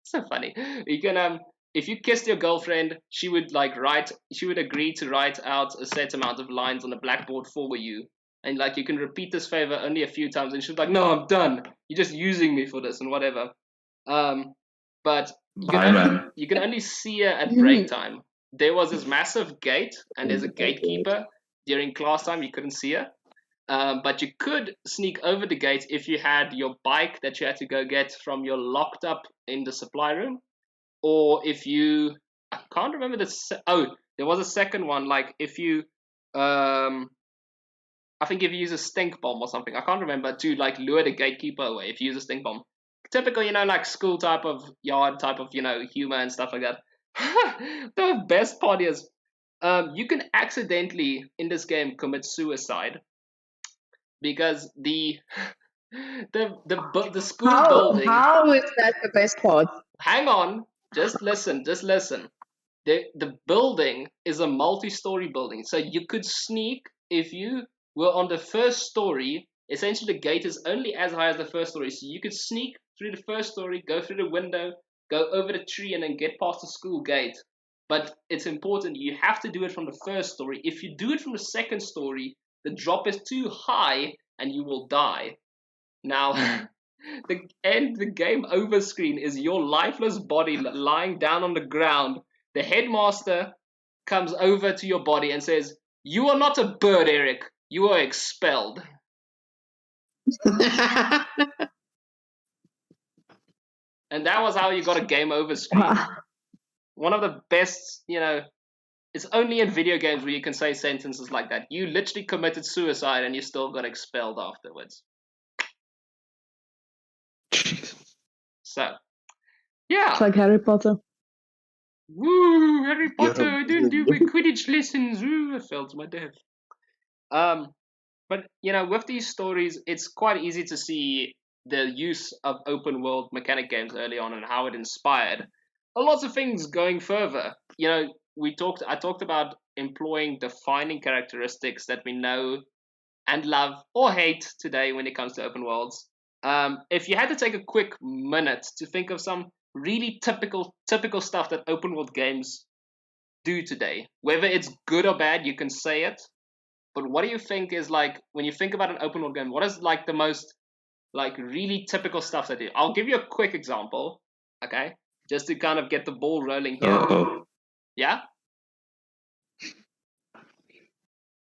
so funny. You can if you kissed your girlfriend, she would agree to write out a set amount of lines on the blackboard for you. And like you can repeat this favor only a few times, and she's like, "No, I'm done. You're just using me for this and whatever." But you can only see her at break time. There was this massive gate, and there's a gatekeeper. During class time, you couldn't see her. But you could sneak over the gate if you had your bike that you had to go get from your locked up in the supply room. Or if you, I can't remember there was a second one, like if you, I think if you use a stink bomb or something, I can't remember, to like lure the gatekeeper away if you use a stink bomb. Typical, you know, like school type of yard type of, you know, humor and stuff like that. The best part is, you can accidentally, in this game, commit suicide. Because the school building. How is that the best part? Hang on, just listen. The building is a multi-story building, so you could sneak if you were on the first story. Essentially, the gate is only as high as the first story, so you could sneak through the first story, go through the window, go over the tree, and then get past the school gate. But it's important, you have to do it from the first story. If you do it from the second story, the drop is too high and you will die. Now, the game over screen is your lifeless body lying down on the ground. The headmaster comes over to your body and says, "You are not a bird, Eric. You are expelled." And that was how you got a game over screen. One of the best, you know, it's only in video games where you can say sentences like that. You literally committed suicide and you still got expelled afterwards. So, yeah. It's like Harry Potter. Woo, Harry Potter, I didn't do my Quidditch lessons. Woo, I fell to my death. But, you know, with these stories, it's quite easy to see the use of open world mechanic games early on and how it inspired a lot of things going further. You know, I talked about employing defining characteristics that we know and love or hate today when it comes to open worlds. If you had to take a quick minute to think of some really typical stuff that open world games do today. Whether it's good or bad, you can say it. But what do you think is like when you think about an open world game? What is like the most like really typical stuff they do? I'll give you a quick example, okay, just to kind of get the ball rolling here. Uh-oh. Yeah.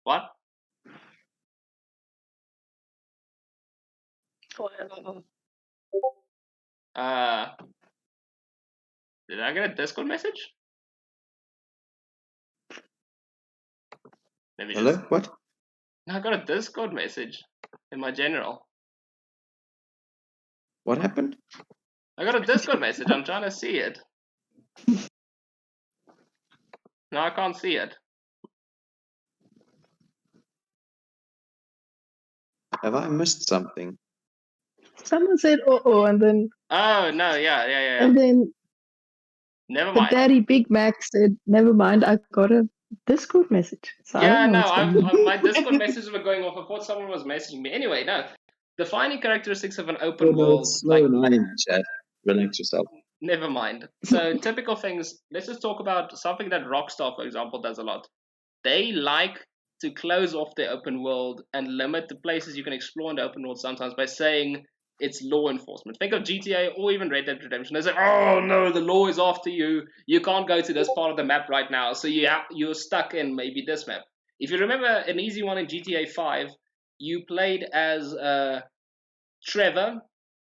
What? Did I get a Discord message? Maybe Hello? just... What? No, I got a Discord message in my general. What happened? I got a Discord message. I'm trying to see it. No, I can't see it. Have I missed something? Someone said, "Oh," and then. Oh no! Yeah. And then. Never The mind. daddy Big Mac said, "Never mind. I got a Discord message." So yeah, no. My Discord messages were going off. I thought someone was messaging me. Anyway, no. Defining characteristics of an open world. It's slow and in chat. Relax yourself. Never mind. So typical things. Let's just talk about something that Rockstar, for example, does a lot. They like to close off their open world and limit the places you can explore in the open world sometimes by saying it's law enforcement. Think of GTA or even Red Dead Redemption. They say, "Oh no, the law is after you. You can't go to this part of the map right now, so you're stuck in maybe this map." If you remember an easy one in GTA 5, you played as Trevor,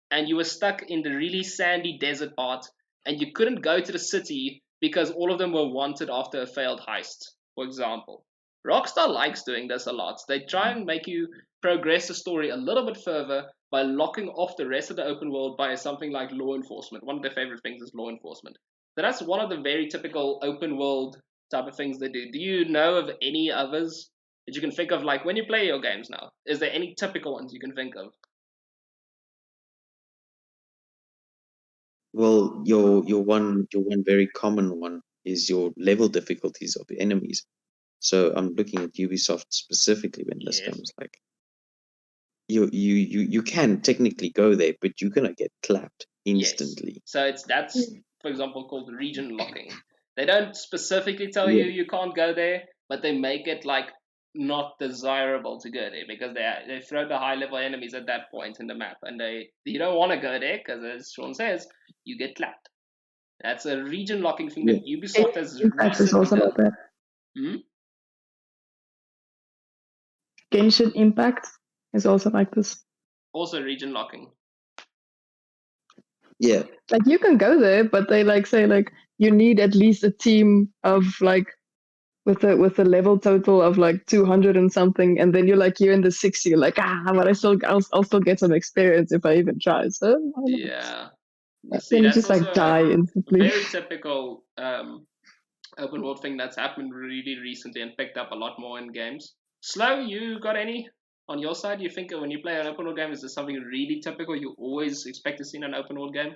and you were stuck in the really sandy desert part, and you couldn't go to the city because all of them were wanted after a failed heist, for example. Rockstar likes doing this a lot. They try and make you progress the story a little bit further by locking off the rest of the open world by something like law enforcement. One of their favorite things is law enforcement. So that's one of the very typical open world type of things they do. Do you know of any others that you can think of, like when you play your games now? Is there any typical ones you can think of? Well, your one very common one is your level difficulties of the enemies. So I'm looking at Ubisoft specifically when this comes. Like, you can technically go there, but you're gonna get clapped instantly. Yes. So that's for example called region locking. They don't specifically tell you you can't go there, but they make it like not desirable to go there because they throw the high level enemies at that point in the map, and you don't want to go there because, as Sean says, you get clapped. That's a region locking thing that Ubisoft has recently also done. like that. Hmm? Genshin Impact is also like this. Also region locking. Yeah. Like you can go there, but they like say like you need at least a team of like with a level total of like 200 and something, and then you're in the 60. You're like, but I'll still get some experience if I even try. So yeah. Then you just like die instantly. Very typical open world thing that's happened really recently and picked up a lot more in games. Slow, you got any on your side? You think when you play an open world game, is there something really typical you always expect to see in an open world game?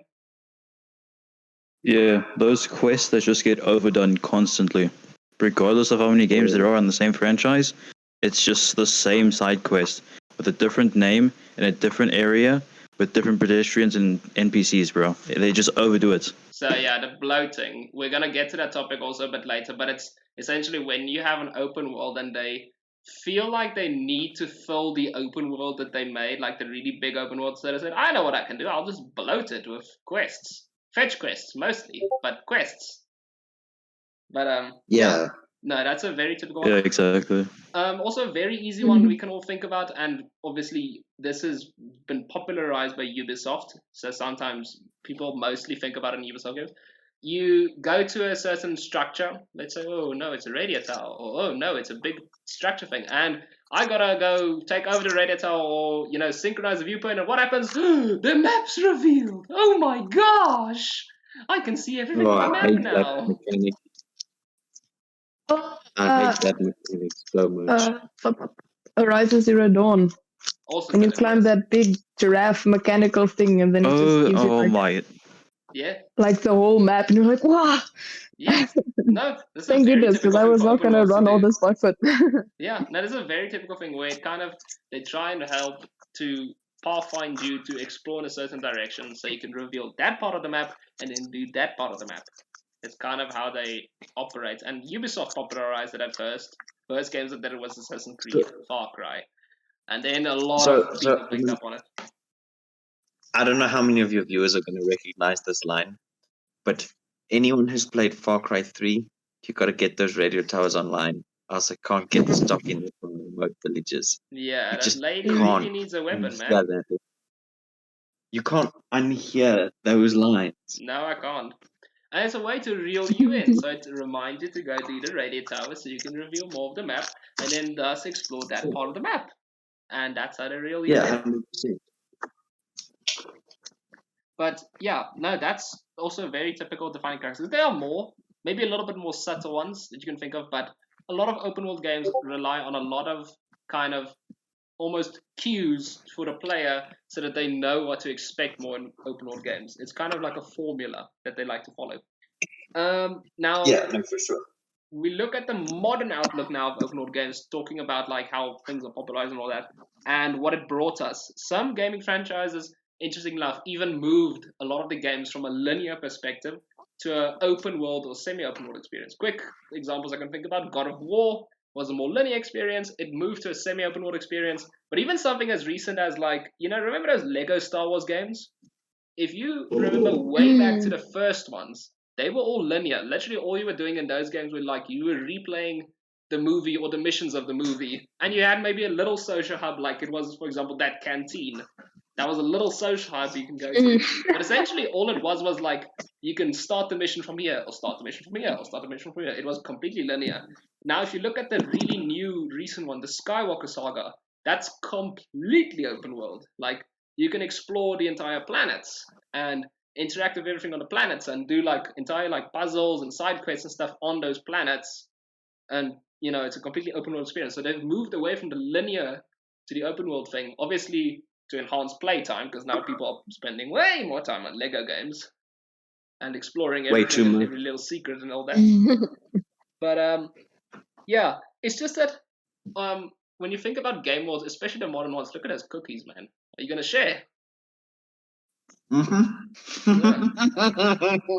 Yeah, those quests that just get overdone constantly. Regardless of how many games there are on the same franchise, it's just the same side quest with a different name in a different area with different pedestrians and NPCs, bro. They just overdo it. So yeah, the bloating. We're gonna get to that topic also a bit later, but it's essentially when you have an open world and they feel like they need to fill the open world that they made, like the really big open world. So they said, I know what I can do. I'll just bloat it with quests, fetch quests mostly, but quests. But yeah. No, that's a very typical one. Yeah, exactly. Also a very easy one we can all think about, and obviously this has been popularized by Ubisoft, so sometimes people mostly think about it in Ubisoft games. You go to a certain structure, let's say, oh no, it's a radio tower, or oh no, it's a big structure thing, and I gotta go take over the radio tower, or synchronize the viewpoint, and what happens? The map's revealed! Oh my gosh! I can see everything on the map now. I hate that mechanic so much. Horizon Zero Dawn. Also, when you climb that big giraffe mechanical thing, and then it just gives you my. Yeah. Like the whole map, and you're like, wow. Yeah. No, this is thank goodness, because I was not going to run all this by foot. Yeah, that is a very typical thing where they try and help to pathfind you to explore in a certain direction, so you can reveal that part of the map and then do that part of the map. It's kind of how they operate. And Ubisoft popularized it at first. First games that did it was Assassin's Creed, Far Cry. And then a lot of people picked up on it. I don't know how many of your viewers are going to recognize this line, but anyone who's played Far Cry 3, you got to get those radio towers online, else I can't get the stock in from remote villages. Yeah, You that just lady can't really needs a weapon, man. unhear that. You can't unhear those lines. No, I can't. And it's a way to reel you in, so it reminds you to go do the radio tower so you can reveal more of the map and then thus explore that part of the map. And that's how they reel you Yeah, in. 100%. But yeah, no, that's also very typical defining characters. There are more, maybe a little bit more subtle ones that you can think of, but a lot of open world games rely on a lot of kind of almost cues for the player so that they know what to expect more in open world games. It's kind of like a formula that they like to follow. Now, Yeah, no, for sure. we look at the modern outlook now of open world games, talking about like how things are popularized and all that, and what it brought us. Some gaming franchises, interesting enough, even moved a lot of the games from a linear perspective to an open world or semi-open world experience. Quick examples I can think about: God of War was a more linear experience. It moved to a semi-open world experience. But even something as recent as like, remember those Lego Star Wars games? If you remember way back to the first ones, they were all linear. Literally, all you were doing in those games were like you were replaying the movie or the missions of the movie, and you had maybe a little social hub, like it was, for example, that canteen. That was a little social hub you can go to. But essentially, all it was like you can start the mission from here, or start the mission from here, or start the mission from here. It was completely linear. Now, if you look at the really new, recent one, the Skywalker Saga, that's completely open world. Like, you can explore the entire planets and interact with everything on the planets and do like entire like puzzles and side quests and stuff on those planets. And it's a completely open world experience. So they've moved away from the linear to the open world thing, obviously to enhance playtime, because now people are spending way more time on Lego games and exploring everything and every little secret and all that. But yeah, it's just that when you think about game worlds, especially the modern ones, look at those cookies, man. Are you gonna share? Mm-hmm.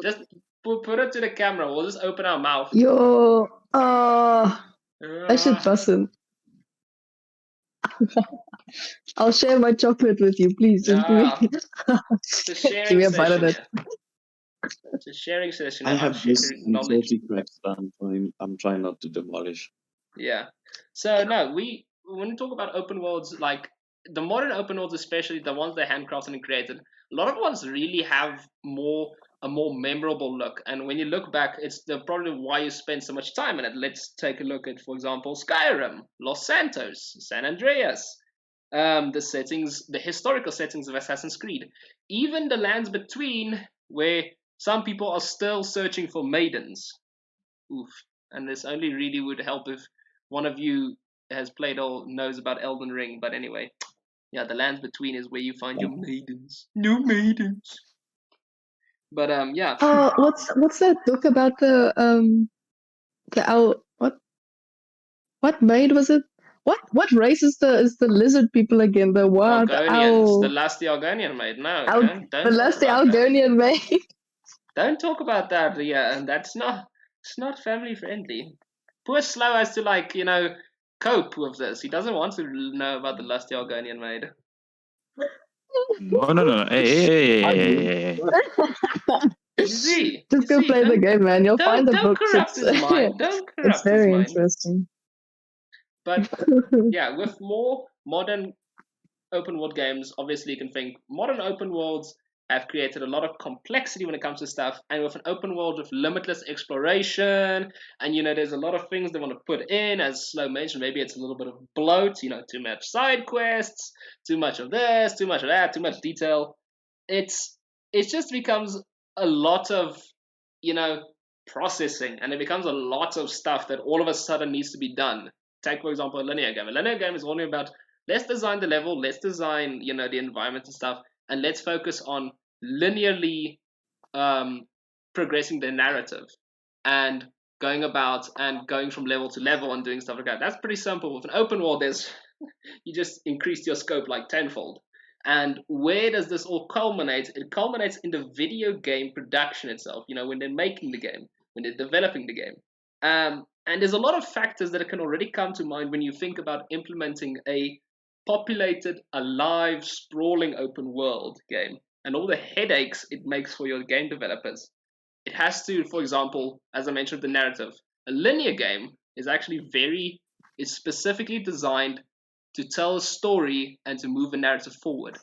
Just put it to the camera. We'll just open our mouth. Yo, I should button. I'll share my chocolate with you, please. Just give me a bite of it. It's a sharing session. I have this salty cracks that I'm trying not to demolish. Yeah. So no, when we talk about open worlds, like the modern open worlds, especially the ones they handcrafted and created, a lot of ones really have a more memorable look. And when you look back, it's probably why you spend so much time in it. Let's take a look at, for example, Skyrim, Los Santos, San Andreas, the historical settings of Assassin's Creed, even the lands between, where some people are still searching for maidens. Oof. And this only really would help if one of you has played or knows about Elden Ring. But anyway, yeah, the lands between is where you find your maidens. No maidens. But yeah. What's that book about the owl? What maid was it? What race is the lizard people again? The what? Argonians. The lusty Argonian maid. No, don't the lusty Argonian maid. Don't talk about that. Yeah, and it's not family friendly. Poor Slow has to cope with this. He doesn't want to know about the lusty Argonian maid. No. Hey. Easy. Just go play the game, man. You'll find the book. It's very interesting. But yeah, with more modern open world games, obviously you can think modern open worlds have created a lot of complexity when it comes to stuff, and with an open world with limitless exploration, and there's a lot of things they want to put in, as Slow mentioned, maybe it's a little bit of bloat, too much side quests, too much of this, too much of that, too much detail. It just becomes a lot of processing, and it becomes a lot of stuff that all of a sudden needs to be done. Take, for example, a linear game. A linear game is only about, let's design the level, let's design the environment and stuff, and let's focus on linearly progressing the narrative and going from level to level and doing stuff like that. That's pretty simple. With an open world, you just increased your scope like tenfold. And where does this all culminate? It culminates in the video game production itself, when they're making the game, when they're developing the game. And there's a lot of factors that can already come to mind when you think about implementing a populated, alive, sprawling open world game and all the headaches it makes for your game developers. It has to, for example, as I mentioned, the narrative. A linear game is actually is specifically designed to tell a story and to move a narrative forward.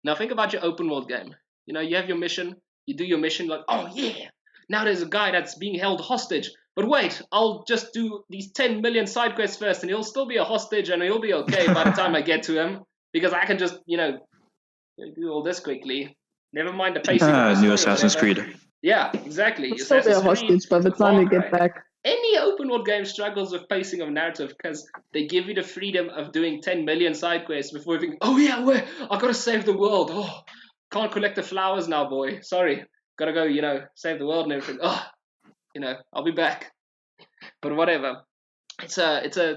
Now think about your open world game. You have your mission, you do your mission like, oh yeah, now there's a guy that's being held hostage. But wait, I'll just do these 10 million side quests first and he'll still be a hostage and he'll be okay by the time I get to him. Because I can just, do all this quickly. Never mind the pacing. New Assassin's Creed. Yeah, exactly. It's still be a hostage by the time you get back. Any open world game struggles with pacing of narrative because they give you the freedom of doing 10 million side quests before you think, oh yeah, I gotta save the world. Oh, can't collect the flowers now, boy. Sorry, gotta go, save the world and everything. Oh, I'll be back. But whatever. It's a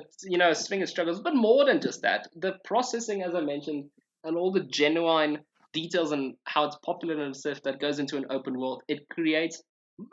swing of struggles, but more than just that. The processing, as I mentioned, and all the genuine details and how it's popular and stuff that goes into an open world, it creates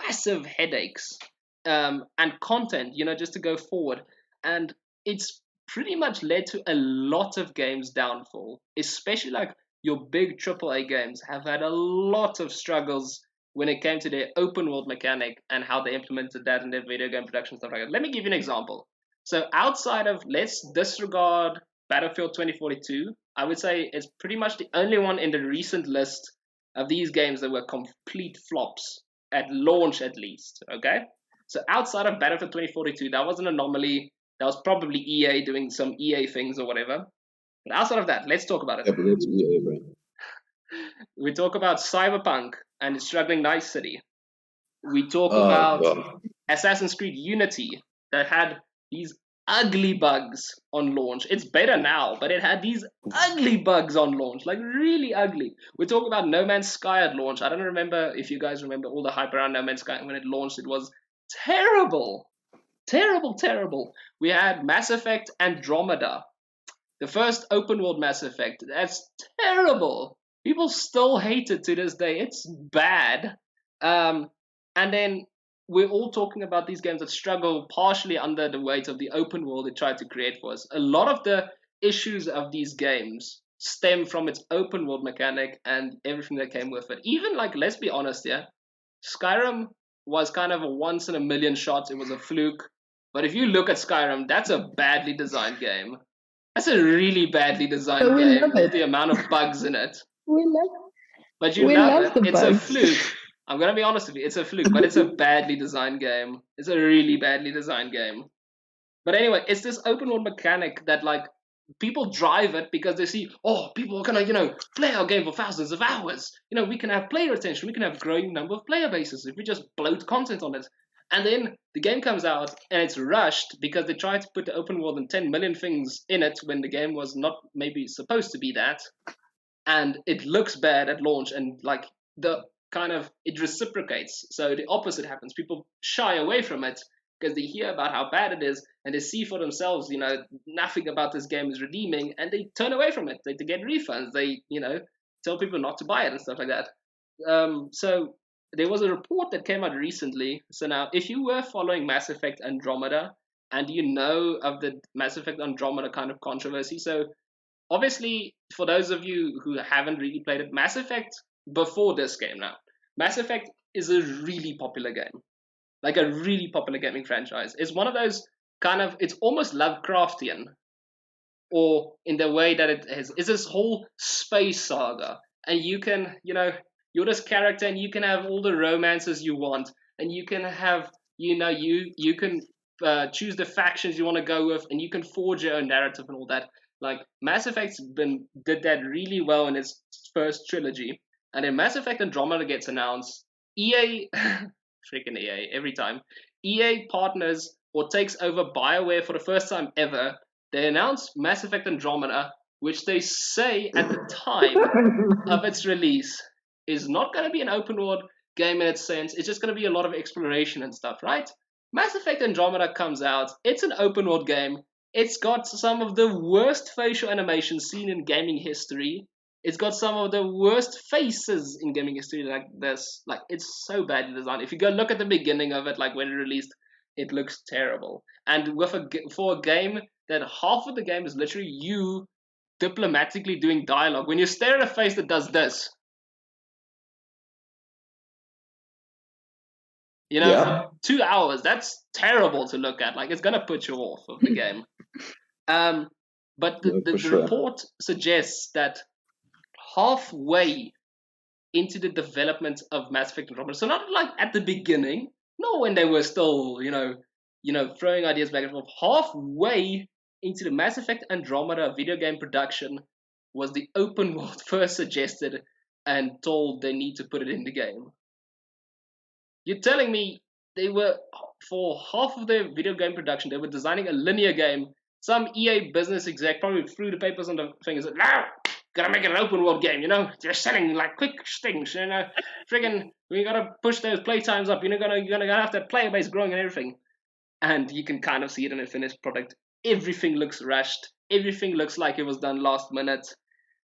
massive headaches. And content, just to go forward. And it's pretty much led to a lot of games' downfall, especially like your big AAA games have had a lot of struggles when it came to their open world mechanic and how they implemented that in their video game production, stuff like that. Let me give you an example. So outside of, let's disregard Battlefield 2042, I would say it's pretty much the only one in the recent list of these games that were complete flops, at launch at least, okay? So outside of Battlefield 2042, that was an anomaly. That was probably EA doing some EA things or whatever. But outside of that, let's talk about it. Yeah, but it's EA, bro. We talk about Cyberpunk and its struggling Nice City. We talk about God. Assassin's Creed Unity that had these ugly bugs on launch. It's better now, but it had these ugly bugs on launch, like really ugly. We talk about No Man's Sky at launch. I don't remember if you guys remember all the hype around No Man's Sky when it launched. It was terrible. We had Mass Effect Andromeda, the first open world Mass Effect. That's terrible. People still hate it to this day. It's bad. And then we're all talking about these games that struggle partially under the weight of the open world they tried to create for us. A lot of the issues of these games stem from its open world mechanic and everything that came with it. Even like, let's be honest here, Skyrim was kind of a once in a million shot. It was a fluke. But if you look at Skyrim, that's a badly designed game. That's a really badly designed game with the amount of bugs in it. We love But you We love love it. the It's a bugs. fluke. I'm gonna be honest with you. It's a fluke, but it's a badly designed game. It's a really badly designed game. But anyway, it's this open world mechanic that like people drive it because they see, oh, people are gonna, play our game for thousands of hours. We can have player retention. We can have growing number of player bases if we just bloat content on it. And then the game comes out and it's rushed because they tried to put the open world and 10 million things in it when the game was not maybe supposed to be that. And it looks bad at launch and like it reciprocates. So the opposite happens. People shy away from it because they hear about how bad it is and they see for themselves, nothing about this game is redeeming and they turn away from it. They get refunds. They, tell people not to buy it and stuff like that. So there was a report that came out recently. So now, if you were following Mass Effect Andromeda and you know of the Mass Effect Andromeda kind of controversy, so obviously, for those of you who haven't really played it, Mass Effect, before this game now, Mass Effect is a really popular game. Like a really popular gaming franchise. It's one of those it's almost Lovecraftian. Or in the way that it is. It's this whole space saga. And you can, you're this character and you can have all the romances you want. And you can have, you can choose the factions you want to go with. And you can forge your own narrative and all that. Like, Mass Effect did that really well in its first trilogy. And then Mass Effect Andromeda gets announced. EA, freaking EA, every time. EA partners or takes over BioWare for the first time ever. They announce Mass Effect Andromeda, which they say at the time of its release is not going to be an open world game in its sense. It's just going to be a lot of exploration and stuff, right? Mass Effect Andromeda comes out. It's an open world game. It's got some of the worst facial animations seen in gaming history. It's got some of the worst faces in gaming history like this. Like, it's so badly designed. If you go look at the beginning of it, like when it released, it looks terrible. And for a game that half of the game is literally you diplomatically doing dialogue. When you stare at a face that does this, you know, for 2 hours, that's terrible to look at. Like, it's gonna put you off of the game. But the report suggests that halfway into the development of Mass Effect Andromeda, so not like at the beginning, not when they were still, throwing ideas back and forth. Halfway into the Mass Effect Andromeda video game production was the open world first suggested and told they need to put it in the game. You're telling me they were, for half of their video game production, they were designing a linear game. Some EA business exec probably threw the papers on the thing and said, "No, gotta make it an open world game, they're selling like quick things, friggin' we gotta push those play times up, you're gonna have that player base growing and everything." And you can kind of see it in a finished product. Everything looks rushed, everything looks like it was done last minute,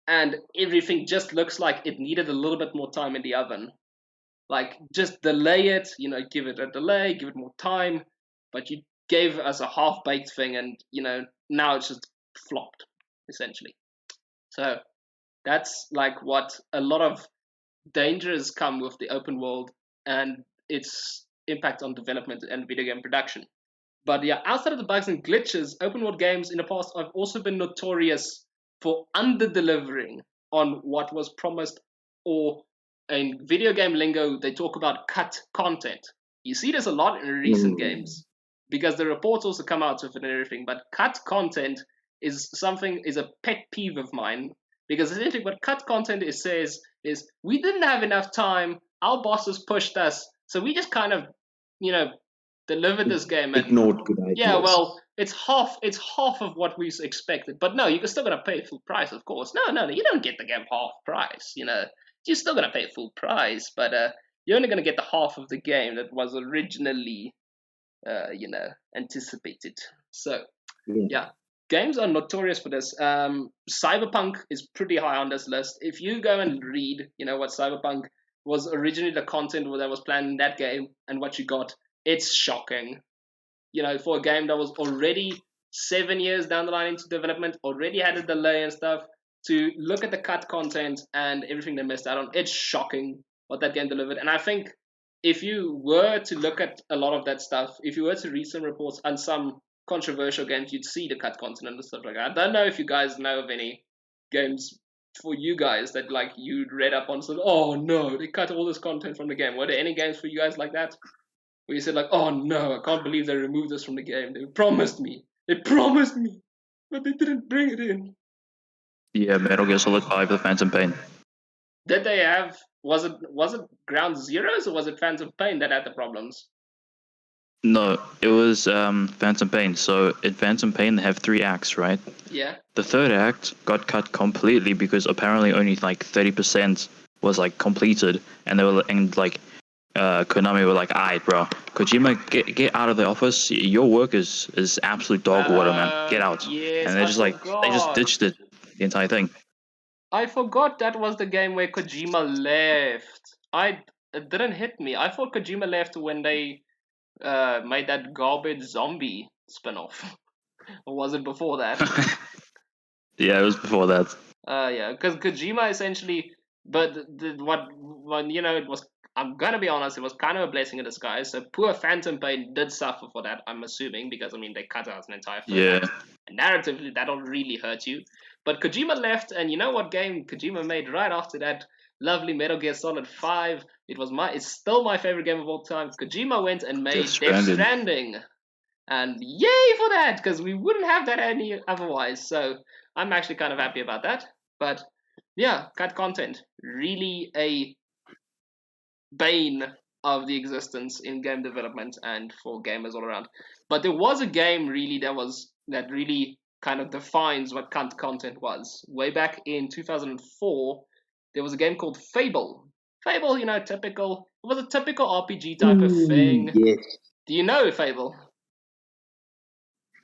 and everything just looks like it needed a little bit more time in the oven. Like, just delay it, give it a delay, give it more time, but you gave us a half-baked thing, and, now it's just flopped, essentially. So that's like what a lot of dangers come with the open world and its impact on development and video game production. But yeah, outside of the bugs and glitches, open world games in the past have also been notorious for under-delivering on what was promised, or in video game lingo, they talk about cut content. You see this a lot in recent games, because the reports also come out with it and everything, but cut content is a pet peeve of mine, because essentially what cut content says is, we didn't have enough time, our bosses pushed us, so we just kind of, delivered this game and ignored good ideas. Yeah, well, it's half of what we expected. But no, you're still gonna pay full price, of course. No, you don't get the game half price. You're still gonna pay full price, but you're only gonna get the half of the game that was originally, anticipated. So yeah, games are notorious for this. Cyberpunk is pretty high on this list. If you go and read, what Cyberpunk was originally the content that was planned in that game and what you got, it's shocking. For a game that was already 7 years down the line into development, already had a delay and stuff, to look at the cut content and everything they missed out on, it's shocking what that game delivered. And I think if you were to look at a lot of that stuff, if you were to read some reports on some controversial games, you'd see the cut content and stuff like that. I don't know if you guys know of any games for you guys that like you'd read up on, so oh no, they cut all this content from the game. Were there any games for you guys like that, where you said like, oh no, I can't believe they removed this from the game, they promised me, but they didn't bring it in? Yeah, Metal Gear Solid 5, The Phantom Pain. Did they have, was it Ground Zeroes, or was it Phantom Pain that had the problems? No, it was Phantom Pain. So in Phantom Pain, they have 3 acts, right? Yeah. The third act got cut completely because apparently only like 30% was like completed, and they were Konami were like, "Alright, bro, Kojima, get out of the office. Your work is absolute dog water, man. Get out." Yes, and they're just they just ditched it, the entire thing. I forgot that was the game where Kojima left. It didn't hit me. I thought Kojima left when they made that garbage zombie spin-off. Or was it before that? Yeah, it was before that. Yeah, because Kojima essentially, but it was, I'm gonna be honest, it was kind of a blessing in disguise. So poor Phantom Pain did suffer for that, I'm assuming, because they cut out an entire film. Yeah. And narratively, that'll really hurt you. But Kojima left, and you know what game Kojima made right after that? Lovely Metal Gear Solid 5. It's still my favorite game of all time. Kojima went and made Death Stranding. And yay for that, because we wouldn't have that any otherwise. So I'm actually kind of happy about that. But yeah, cut content. Really a bane of the existence in game development and for gamers all around. But there was a game really that really kind of defines what cut content was. Way back in 2004, there was a game called Fable. Fable, typical. It was a typical RPG type of thing. Yes. Do you know Fable?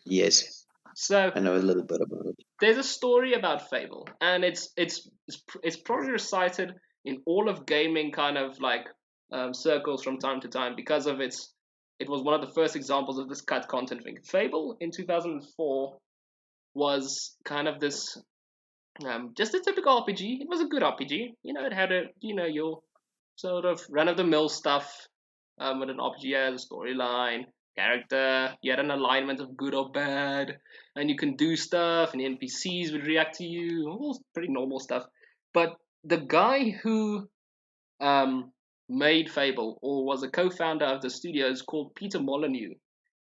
Yes. So I know a little bit about it. there's a story about Fable, and it's probably recited in all of gaming kind of like circles from time to time because of its. It was one of the first examples of this cut content thing. Fable in 2004 was kind of this just a typical RPG. It was a good RPG. It had your sort of run of the mill stuff with an RPG as a storyline, character. You had an alignment of good or bad, and you can do stuff, and the NPCs would react to you. All pretty normal stuff. But the guy who um, made Fable, or was a co-founder of the studios, called Peter Molyneux.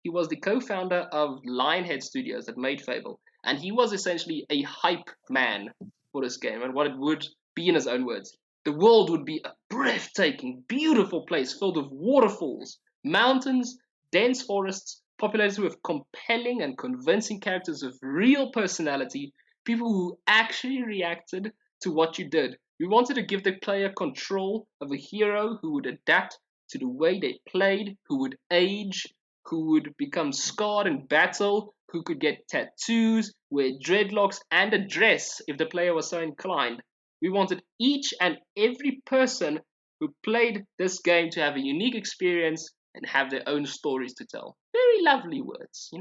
He was the co-founder of Lionhead Studios that made Fable, and he was essentially a hype man for this game and what it would be in his own words. The world would be a breathtaking, beautiful place filled with waterfalls, mountains, dense forests, populated with compelling and convincing characters with real personality, people who actually reacted to what you did. We wanted to give the player control of a hero who would adapt to the way they played, who would age, who would become scarred in battle, who could get tattoos, wear dreadlocks, and a dress if the player was so inclined. We wanted each and every person who played this game to have a unique experience and have their own stories to tell. Very lovely words,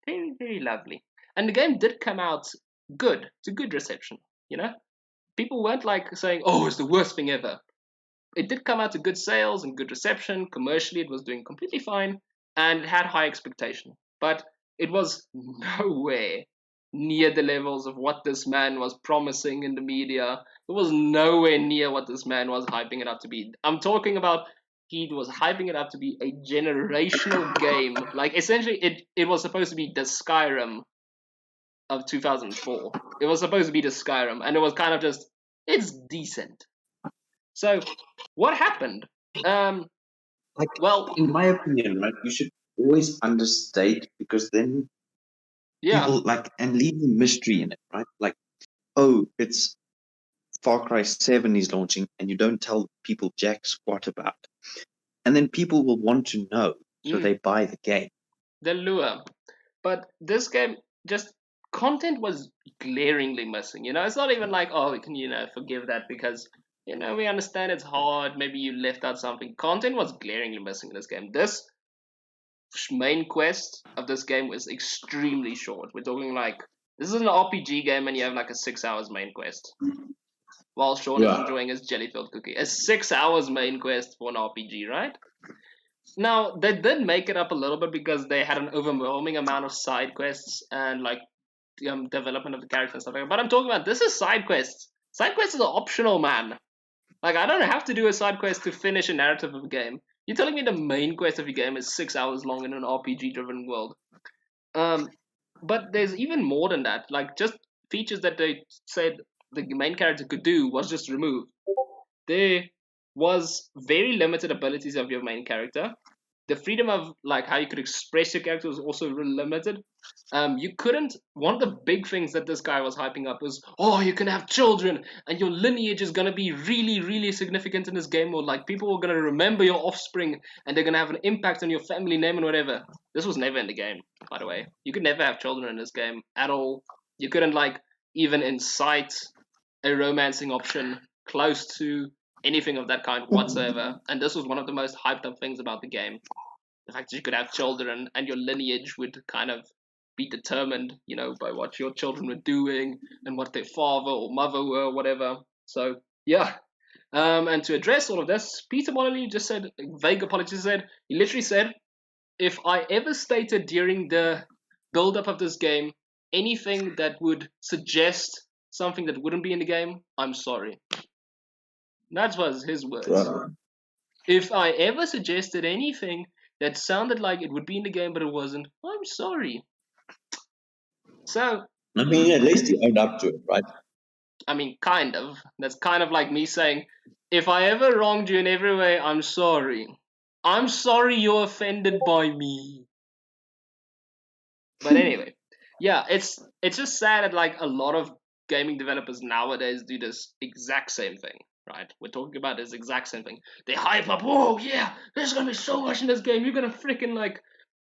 Very, very lovely. And the game did come out good. It's a good reception, People weren't like saying, oh, it's the worst thing ever. It did come out to good sales and good reception. Commercially, it was doing completely fine and it had high expectation. But it was nowhere near the levels of what this man was promising in the media. It was nowhere near what this man was hyping it up to be. I'm talking about he was hyping it up to be a generational game. Like, essentially, it was supposed to be the Skyrim of 2004. It was supposed to be the Skyrim, and it was kind of just, it's decent. So, what happened? Well, in my opinion, right, you should always understate, because then people and leave the mystery in it, right? Like, oh, it's Far Cry 7 is launching, and you don't tell people jack squat about it. And then people will want to know, so they buy the game. The lure. But this game, just content was glaringly missing. It's not even like, oh, we can, forgive that because, we understand it's hard. Maybe you left out something. Content was glaringly missing in this game. This main quest of this game was extremely short. We're talking like, this is an RPG game and you have like a 6 hours main quest. While Sean is enjoying his jelly-filled cookie. A 6 hours main quest for an RPG, right? Now, they did make it up a little bit because they had an overwhelming amount of side quests and like development of the character and stuff like that. But I'm talking about, this is side quests. Side quests are optional, man. Like, I don't have to do a side quest to finish a narrative of a game. You're telling me the main quest of your game is 6 hours long in an RPG-driven world. But there's even more than that. Like, just features that they said the main character could do was just removed. There was very limited abilities of your main character. The freedom of like how you could express your character was also really limited. You couldn't. One of the big things that this guy was hyping up was, oh, you can have children, and your lineage is gonna be really, really significant in this game, or like people are gonna remember your offspring, and they're gonna have an impact on your family name and whatever. This was never in the game, by the way. You could never have children in this game at all. You couldn't like even incite a romancing option close to anything of that kind whatsoever. And this was one of the most hyped up things about the game. The fact that you could have children and your lineage would kind of be determined, by what your children were doing and what their father or mother were, or whatever. So, yeah. And to address all of this, Peter Molyneux just said, vague apologies said, he literally said, if I ever stated during the build-up of this game anything that would suggest something that wouldn't be in the game, I'm sorry. That was his words. Right. If I ever suggested anything that sounded like it would be in the game but it wasn't, I'm sorry. So, I mean, at least he owned up to it, right? I mean, kind of. That's kind of like me saying, if I ever wronged you in every way, I'm sorry. I'm sorry you're offended by me. But anyway, yeah, it's just sad that like a lot of gaming developers nowadays do this exact same thing. Right, we're talking about this exact same thing. They hype up, oh yeah, there's gonna be so much in this game. You're gonna freaking like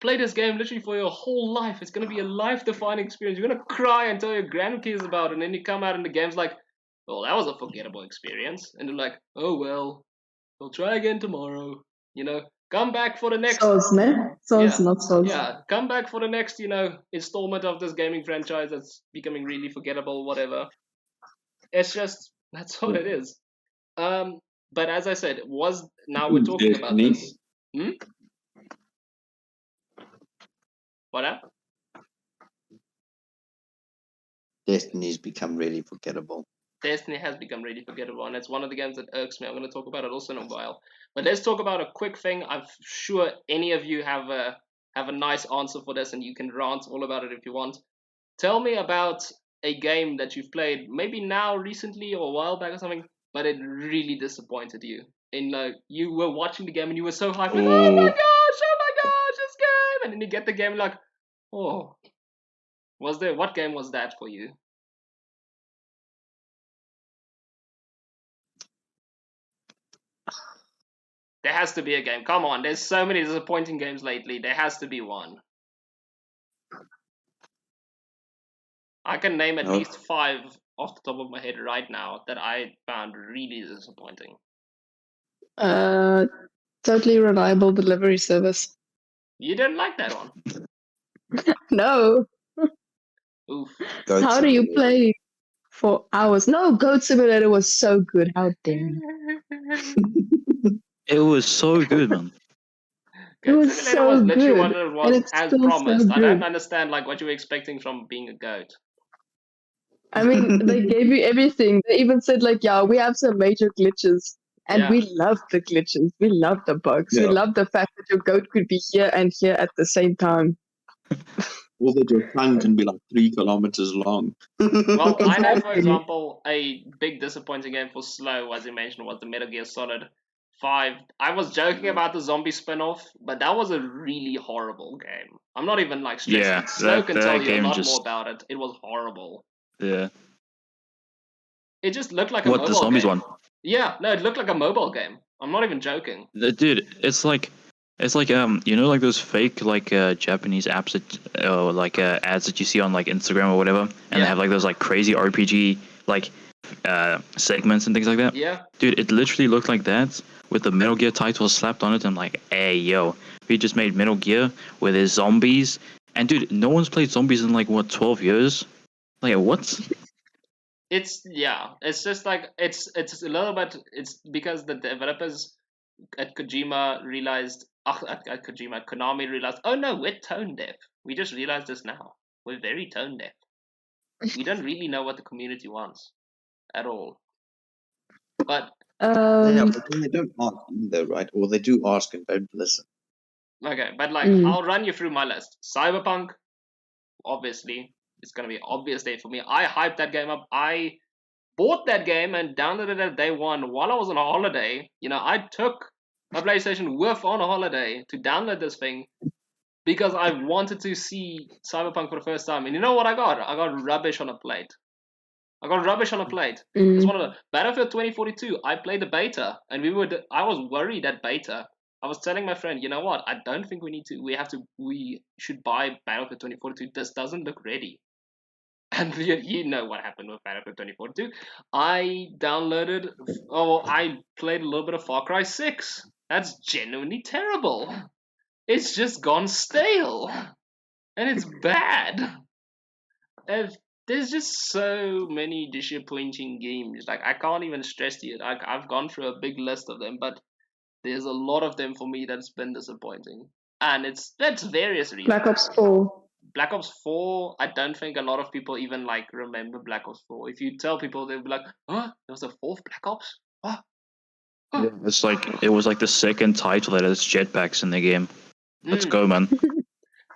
play this game literally for your whole life. It's gonna be a life-defining experience. You're gonna cry and tell your grandkids about it, and then you come out and the game's like, well, that was a forgettable experience. And they're like, oh well, we'll try again tomorrow. Come back for the next. Souls, ne? Souls, Yeah. not souls. Yeah, come back for the next, installment of this gaming franchise that's becoming really forgettable, whatever. It's just, that's what it is. But as I said, now we're talking about Destiny. this. What happened? Destiny's become really forgettable. Destiny has become really forgettable, and it's one of the games that irks me. I'm going to talk about it also in a while. But let's talk about a quick thing. I'm sure any of you have a nice answer for this, and you can rant all about it if you want. Tell me about a game that you've played, maybe now, recently, or a while back or something, but it really disappointed you. And you were watching the game and you were so hyped, like, oh my gosh, this game! And then you get the game like, oh. What game was that for you? There has to be a game. Come on, there's so many disappointing games lately. There has to be one. I can name at least 5 off the top of my head right now that I found really disappointing. Totally reliable delivery service. You didn't like that one? No. Oof. How do you play for hours? No, Goat Simulator was so good. How dare you? It was so good, man. It was Simulator so was literally good, what it and was it's as still promised. so I don't good. understand what you were expecting from being a goat. I mean, they gave you everything. They even said yeah, we have some major glitches, and we love the glitches. We love the bugs. We love the fact that your goat could be here and here at the same time. Or that your tongue can be like 3 kilometers long. Well, I know, for Exactly. example, a big disappointing game for slow, as you mentioned, was the Metal Gear Solid 5. I was joking about the zombie spin-off, but that was a really horrible game. I'm not even stressing. Yeah, Slow can tell you a game lot just- more about it. It was horrible. Yeah. It just looked like a What, mobile the zombies game. one? Yeah, no, it looked like a mobile game. I'm not even joking. Dude, it's like like those fake Japanese apps that ads that you see on Instagram or whatever, and they have those crazy RPG segments and things like that. Yeah. Dude, it literally looked like that with the Metal Gear title slapped on it. And I'm like, hey yo, we just made Metal Gear with his zombies, and dude, no one's played zombies in 12 years. What? It's just it's a little bit. It's because the developers at Konami realized. Oh no, we're tone deaf. We just realized this now. We're very tone deaf. We don't really know what the community wants at all. But yeah, but then they don't ask either, right? Or they do ask and don't listen. okay, but I'll run you through my list. Cyberpunk, obviously, it's gonna be an obvious day for me. I hyped that game up. I bought that game and downloaded it day one while I was on a holiday. I took my PlayStation with on a holiday to download this thing because I wanted to see Cyberpunk for the first time. And you know what I got? I got rubbish on a plate. It's one of the Battlefield 2042. I played the beta, and I was worried at beta. I was telling my friend, you know what? I don't think we should buy Battlefield 2042. This doesn't look ready. And you know what happened with Battlefield 2042. I played a little bit of Far Cry 6. That's genuinely terrible. It's just gone stale. And it's bad. And there's just so many disappointing games. I can't even stress to you. I've gone through a big list of them, but there's a lot of them for me that's been disappointing. And that's various reasons. Black Ops 4. Black Ops 4, I don't think a lot of people even remember Black Ops 4. If you tell people, they'll be like, huh? There was a 4th Black Ops? Huh? Yeah, it was the second title that has jetpacks in the game. Let's go, man.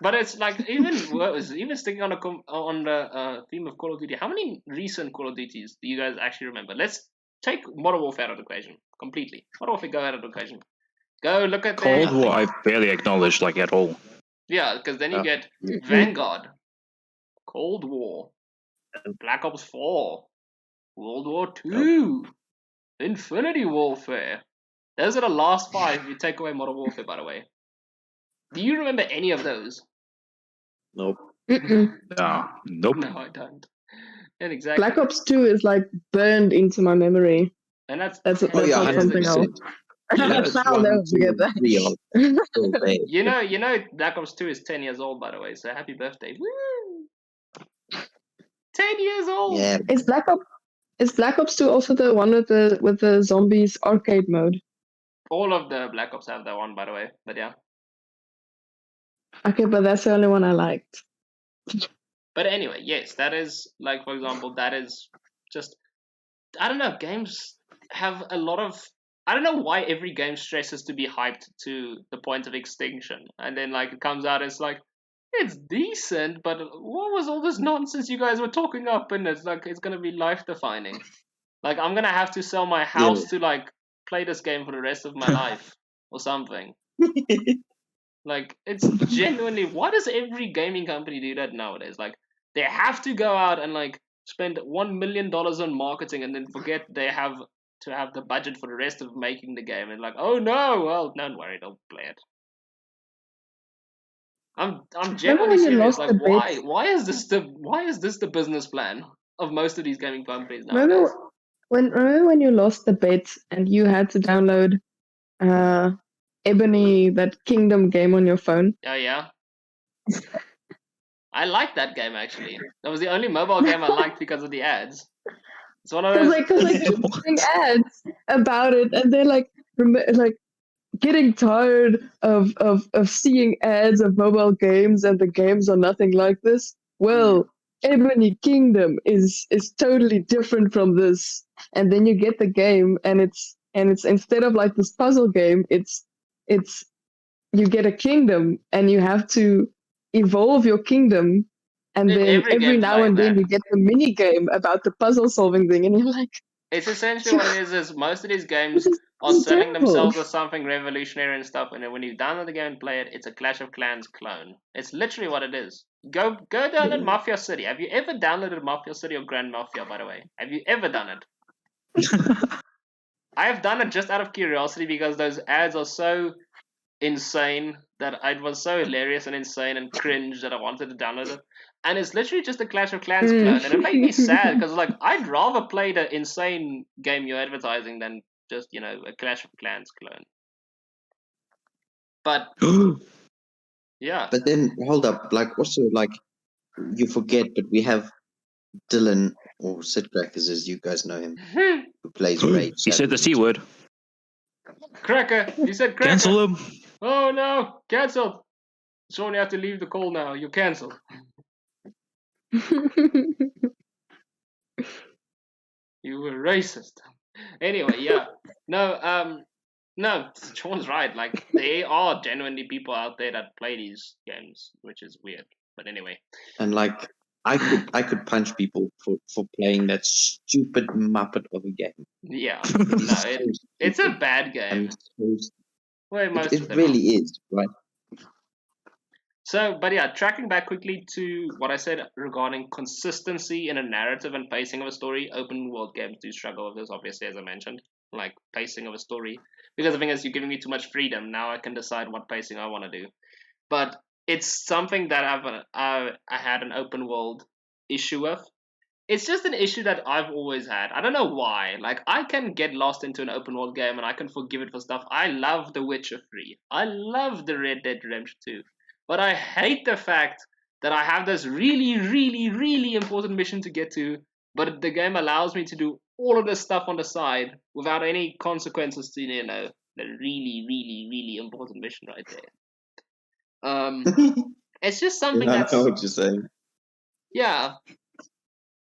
But it's even sticking on the theme of Call of Duty. How many recent Call of Duties do you guys actually remember? Let's take Modern Warfare out of the equation completely. Modern Warfare go out of the equation. Go look at Cold War. I've barely acknowledged at all. Yeah, because then you get Vanguard, Cold War, Black Ops 4, World War 2, Infinity Warfare. Those are the last 5 if you take away Modern Warfare, by the way. Do you remember any of those? Nope. Nope. No, I don't. And exactly. Black Ops 2 is like burned into my memory. And that's That's 10 Oh yeah, not years something ago. 100%. else. Black Ops I'll 1, never 2, forget that. 3 are still there. You know, Black Ops 2 is 10 years old, by the way. So happy birthday! Woo! 10 years old. Yeah. Is Black Ops 2 also the one with the zombies arcade mode? All of the Black Ops have that one, by the way. But yeah. Okay, but that's the only one I liked. But anyway, yes, that is like, for example, that is just, I don't know, games have a lot of, I don't know why every game stresses to be hyped to the point of extinction, and then like it comes out, it's like, it's decent, but what was all this nonsense you guys were talking up? And it's like, it's gonna be life defining. Like I'm gonna have to sell my house to like play this game for the rest of my life or something. Like it's genuinely, why does every gaming company do that nowadays? Like they have to go out and like spend $1 million on marketing and then forget they have to have the budget for the rest of making the game, and like, oh no, well, don't worry, they'll play it. I'm genuinely when you serious. lost Like the why is this the business plan of most of these gaming companies Remember nowadays? remember when you lost the bet and you had to download Ebony, that Kingdom game on your phone? Oh yeah. I liked that game actually. That was the only mobile game I liked because of the ads. It's one of those. Because they keep doing ads about it, and they're like getting tired of seeing ads of mobile games, and the games are nothing like this. Well, Ebony Kingdom is totally different from this. And then you get the game, and it's instead of like this puzzle game, it's you get a kingdom, and you have to evolve your kingdom. And Dude, then every every game's now like and then that. you get the mini game about the puzzle solving thing, and you're like, It's essentially what it is most of these games this are is selling terrible. themselves as something revolutionary and stuff, and then when you download the game and play it, it's a Clash of Clans clone. It's literally what it is. Go download Mafia City. Have you ever downloaded Mafia City or Grand Mafia, by the way? Have you ever done it? I have done it just out of curiosity because those ads are so insane that it was so hilarious and insane and cringe that I wanted to download it. And it's literally just a Clash of Clans clone, and it made me sad because like I'd rather play the insane game you're advertising than just a Clash of Clans clone. But yeah, But then hold up, like also like you forget, but we have Dylan or Sidcrackers as you guys know him, who plays Rage. He said the C word. Cracker, you said Cracker. Cancel him. Oh no, cancelled. Sean, you have to leave the call now. You're cancelled. You were racist. Anyway, yeah. No, Sean's right. Like, there are genuinely people out there that play these games, which is weird. But anyway. And like I could punch people for playing that stupid muppet of a game. Yeah. It is No, so it's a stupid. bad game. Well, most It of them really is, right? So, but yeah, tracking back quickly to what I said regarding consistency in a narrative and pacing of a story, open world games do struggle with this, obviously, as I mentioned, like pacing of a story. Because the thing is, you're giving me too much freedom. Now I can decide what pacing I want to do. But it's something that I had an open world issue with. It's just an issue that I've always had. I don't know why. Like, I can get lost into an open world game and I can forgive it for stuff. I love The Witcher 3. I love the Red Dead Redemption 2. But I hate the fact that I have this really, really, really important mission to get to, but the game allows me to do all of this stuff on the side without any consequences to, the really, really, really important mission right there. It's just something I that's... know what you're saying. Yeah.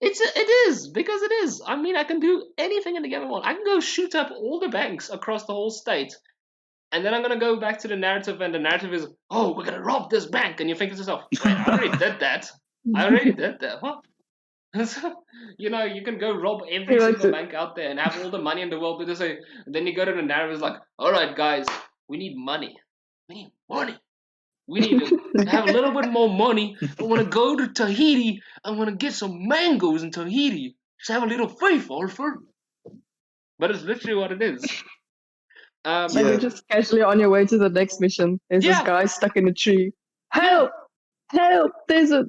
It is, because it is. I mean, I can do anything in the game I want. I can go shoot up all the banks across the whole state. And then I'm going to go back to the narrative, and the narrative is, oh, we're going to rob this bank. And you think to yourself, wait, I already did that. What? So, you can go rob every single bank out there and have all the money in the world. And then you go to the narrative, it's like, all right, guys, we need money. We need money. We need to have a little bit more money. I want to go to Tahiti. I want to get some mangoes in Tahiti. Just have a little faith, Arthur. But it's literally what it is. Like Yeah. you're just casually on your way to the next mission. There's this Yeah. guy stuck in a tree. Help! Help! There's a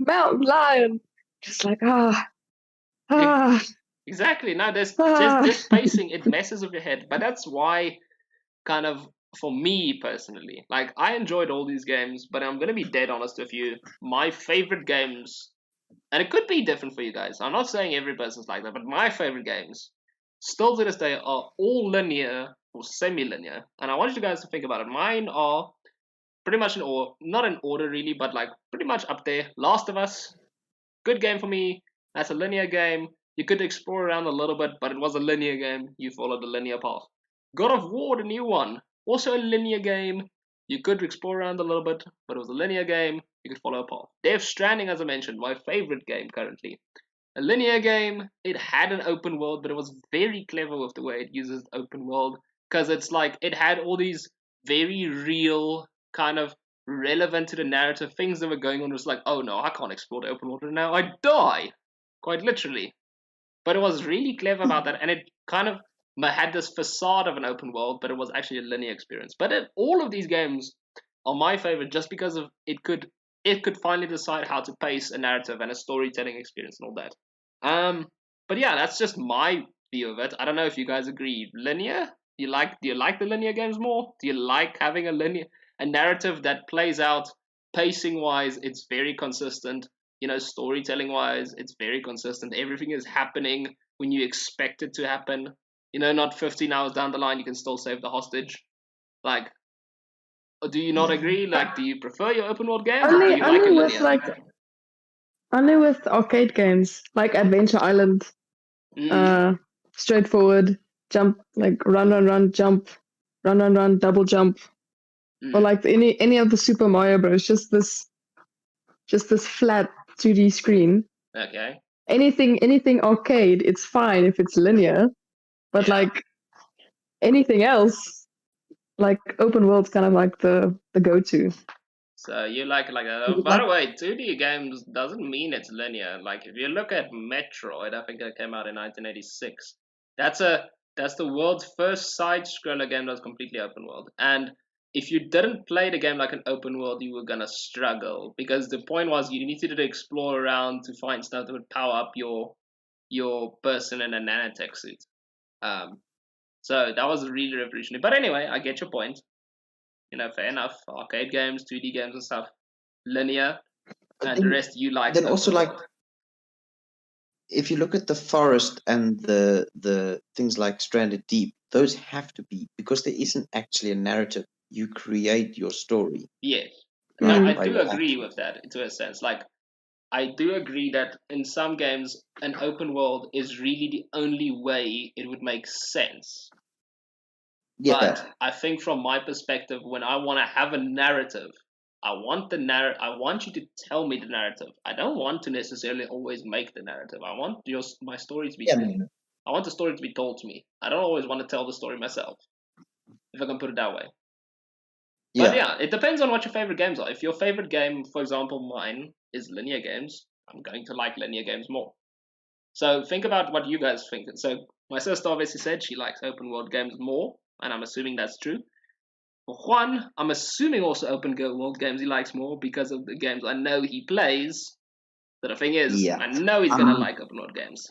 mountain lion. Just like ah. Exactly. No, there's Ah. this pacing. It messes with your head, but that's why, kind of, for me personally, like I enjoyed all these games, but I'm gonna be dead honest with you. My favorite games, and it could be different for you guys. I'm not saying every person's like that, but my favorite games, still to this day, are all linear or semi-linear. And I want you guys to think about it. Mine are pretty much in order, not in order really, but like pretty much up there. Last of Us, good game for me. That's a linear game. You could explore around a little bit, but it was a linear game. You followed the linear path. God of War, the new one, also a linear game. You could explore around a little bit, but it was a linear game. You could follow a path. Death Stranding, as I mentioned, my favorite game currently. A linear game. It had an open world, but it was very clever with the way it uses open world, because it's like it had all these very real, kind of relevant to the narrative things that were going on. It was like, oh no, I can't explore the open world right now. I die, quite literally. But it was really clever about that, and it kind of had this facade of an open world, but it was actually a linear experience. But all of these games are my favorite just because of it could finally decide how to pace a narrative and a storytelling experience and all that. But yeah, that's just my view of it. I don't know if you guys agree. Linear? Do you like the linear games more? Do you like having a narrative that plays out pacing wise? It's very consistent. Storytelling wise, it's very consistent. Everything is happening when you expect it to happen. Not 15 hours down the line, you can still save the hostage. Like, do you not agree? Like, do you prefer your open world games, or do you like a linear? Only with arcade games like Adventure Island. Straightforward, jump, like run, jump, run, double jump, or like any of the Super Mario Bros. Just this flat 2D screen. Okay. Anything arcade, it's fine if it's linear, but like anything else, like open world's kind of like the go-to. So you like it like that. Oh, by the way, 2D games doesn't mean it's linear. Like if you look at Metroid, I think it came out in 1986. That's the world's first side-scroller game that's completely open world. And if you didn't play the game like an open world, you were gonna struggle, because the point was you needed to explore around to find stuff that would power up your person in a nanotech suit. So that was really revolutionary. But anyway, I get your point. Fair enough. Arcade games, 2D games and stuff, linear, and the rest you like. Then also, like, if you look at the forest and the things like Stranded Deep, those have to be, because there isn't actually a narrative. You create your story. Yes. I do agree with that to a sense. Like, I do agree that in some games, an open world is really the only way it would make sense. Yeah. But I think from my perspective, when I want to have a narrative, I want you to tell me the narrative. I don't want to necessarily always make the narrative. I want my story to be told. I want the story to be told to me. I don't always want to tell the story myself, if I can put it that way. Yeah. But yeah, it depends on what your favorite games are. If your favorite game, for example, mine is linear games, I'm going to like linear games more. So think about what you guys think. So my sister obviously said she likes open world games more, and I'm assuming that's true. For Juan, I'm assuming also open world games he likes more because of the games I know he plays. But the thing is, I know he's gonna like open world games.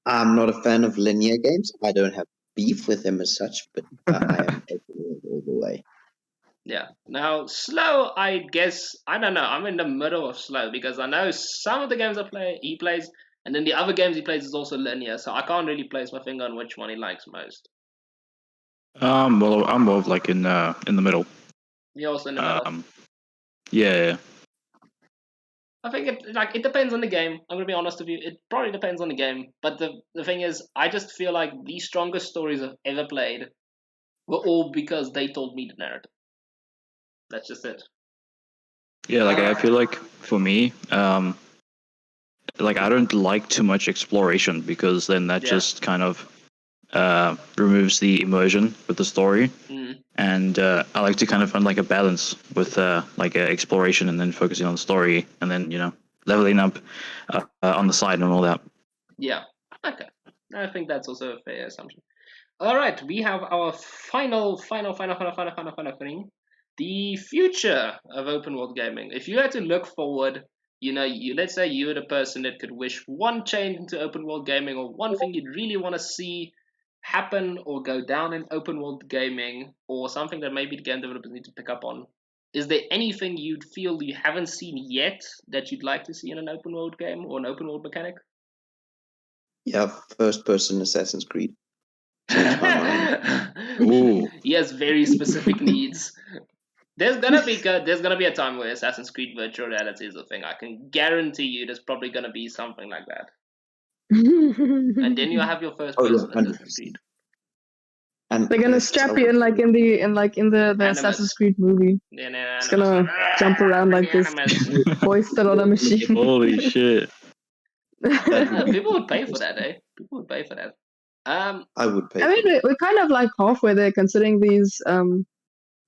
I'm not a fan of linear games. I don't have beef with them as such, but I am open world all the way. Yeah. Now, slow, I guess, I don't know. I'm in the middle of slow because I know some of the games he plays, and then the other games he plays is also linear, so I can't really place my finger on which one he likes most. Well, I'm more of like in the middle. You're also in the middle. Yeah. I think it depends on the game. I'm gonna be honest with you. It probably depends on the game, but the thing is, I just feel like the strongest stories I've ever played were all because they told me the narrative. That's just it. Yeah, like I feel like for me, like I don't like too much exploration, because then that just kind of removes the immersion with the story. And I like to kind of find like a balance with like exploration and then focusing on the story, and then leveling up on the side and all that. Yeah. Okay. I think that's also a fair assumption. All right, we have our final thing. The future of open world gaming. If you had to look forward, let's say you were the person that could wish one change into open world gaming, or one thing you'd really want to see happen or go down in open world gaming, or something that maybe the game developers need to pick up on. Is there anything you'd feel you haven't seen yet that you'd like to see in an open world game or an open world mechanic? Yeah, first person Assassin's Creed. Change my mind. Ooh. He has very specific needs. There's gonna be a time where Assassin's Creed virtual reality is a thing. I can guarantee you, there's probably gonna be something like that. And then you have your first person Assassin's Creed. And They're gonna strap you in like in the Assassin's Creed movie. It's gonna jump around like this, hoisted on a machine. Holy shit. People would pay for that, eh? People would pay for that. I would pay. I mean, we're kind of like halfway there, considering these.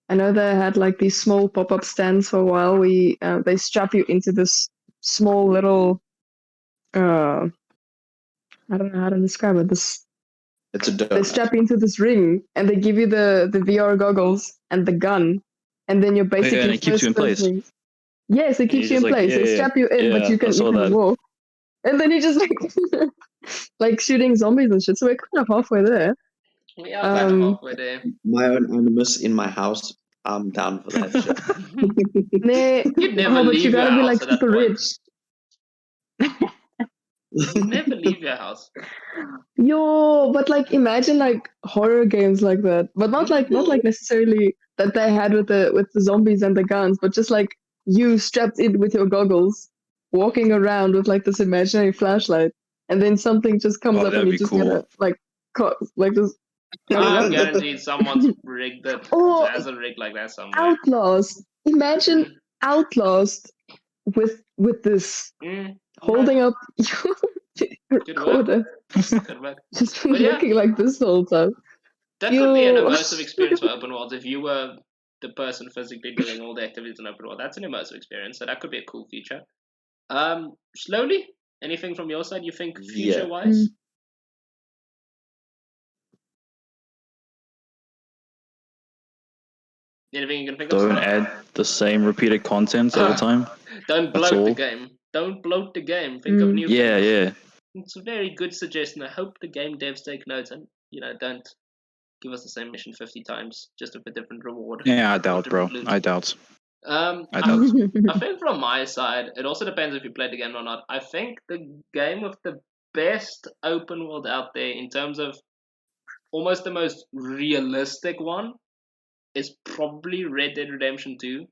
I know they had like these small pop-up stands for a while. They strap you into this small little. I don't know how to describe it. It's a donut. They strap you into this ring, and they give you the VR goggles and the gun, and then you're basically. and it keeps you in place. Yes, it keeps you in place. They strap you in, but you can walk. And then you just like shooting zombies and shit. So we're kind of halfway there. We are kind of halfway there. My own animus in my house. I'm down for that shit. You'd never leave you gotta your be house like at that super point. rich. You'd never leave your house. Yo, but like imagine like horror games like that, but not like necessarily that they had with the zombies and the guns, but just like you strapped in with your goggles, walking around with like this imaginary flashlight, and then something just comes up and you just gotta like just. I'm guaranteed someone's rigged it. Or has a rig like that somewhere. Outlast. Imagine Outlast with this holding up your recorder, just looking like this the whole time. That could be an immersive experience for open worlds if you were the person physically doing all the activities in open world. That's an immersive experience, so that could be a cool feature. Slowly, anything from your side you think future-wise? Anything you can think of? Don't add the same repeated content all the time. Don't bloat the game. Don't bloat the game. Think of new things. Yeah. It's a very good suggestion. I hope the game devs take notes and don't give us the same mission 50 times just with a different reward. Yeah, I doubt, bro. I doubt. I think from my side, it also depends if you played the game or not. I think the game with the best open world out there in terms of almost the most realistic one is probably Red Dead Redemption 2.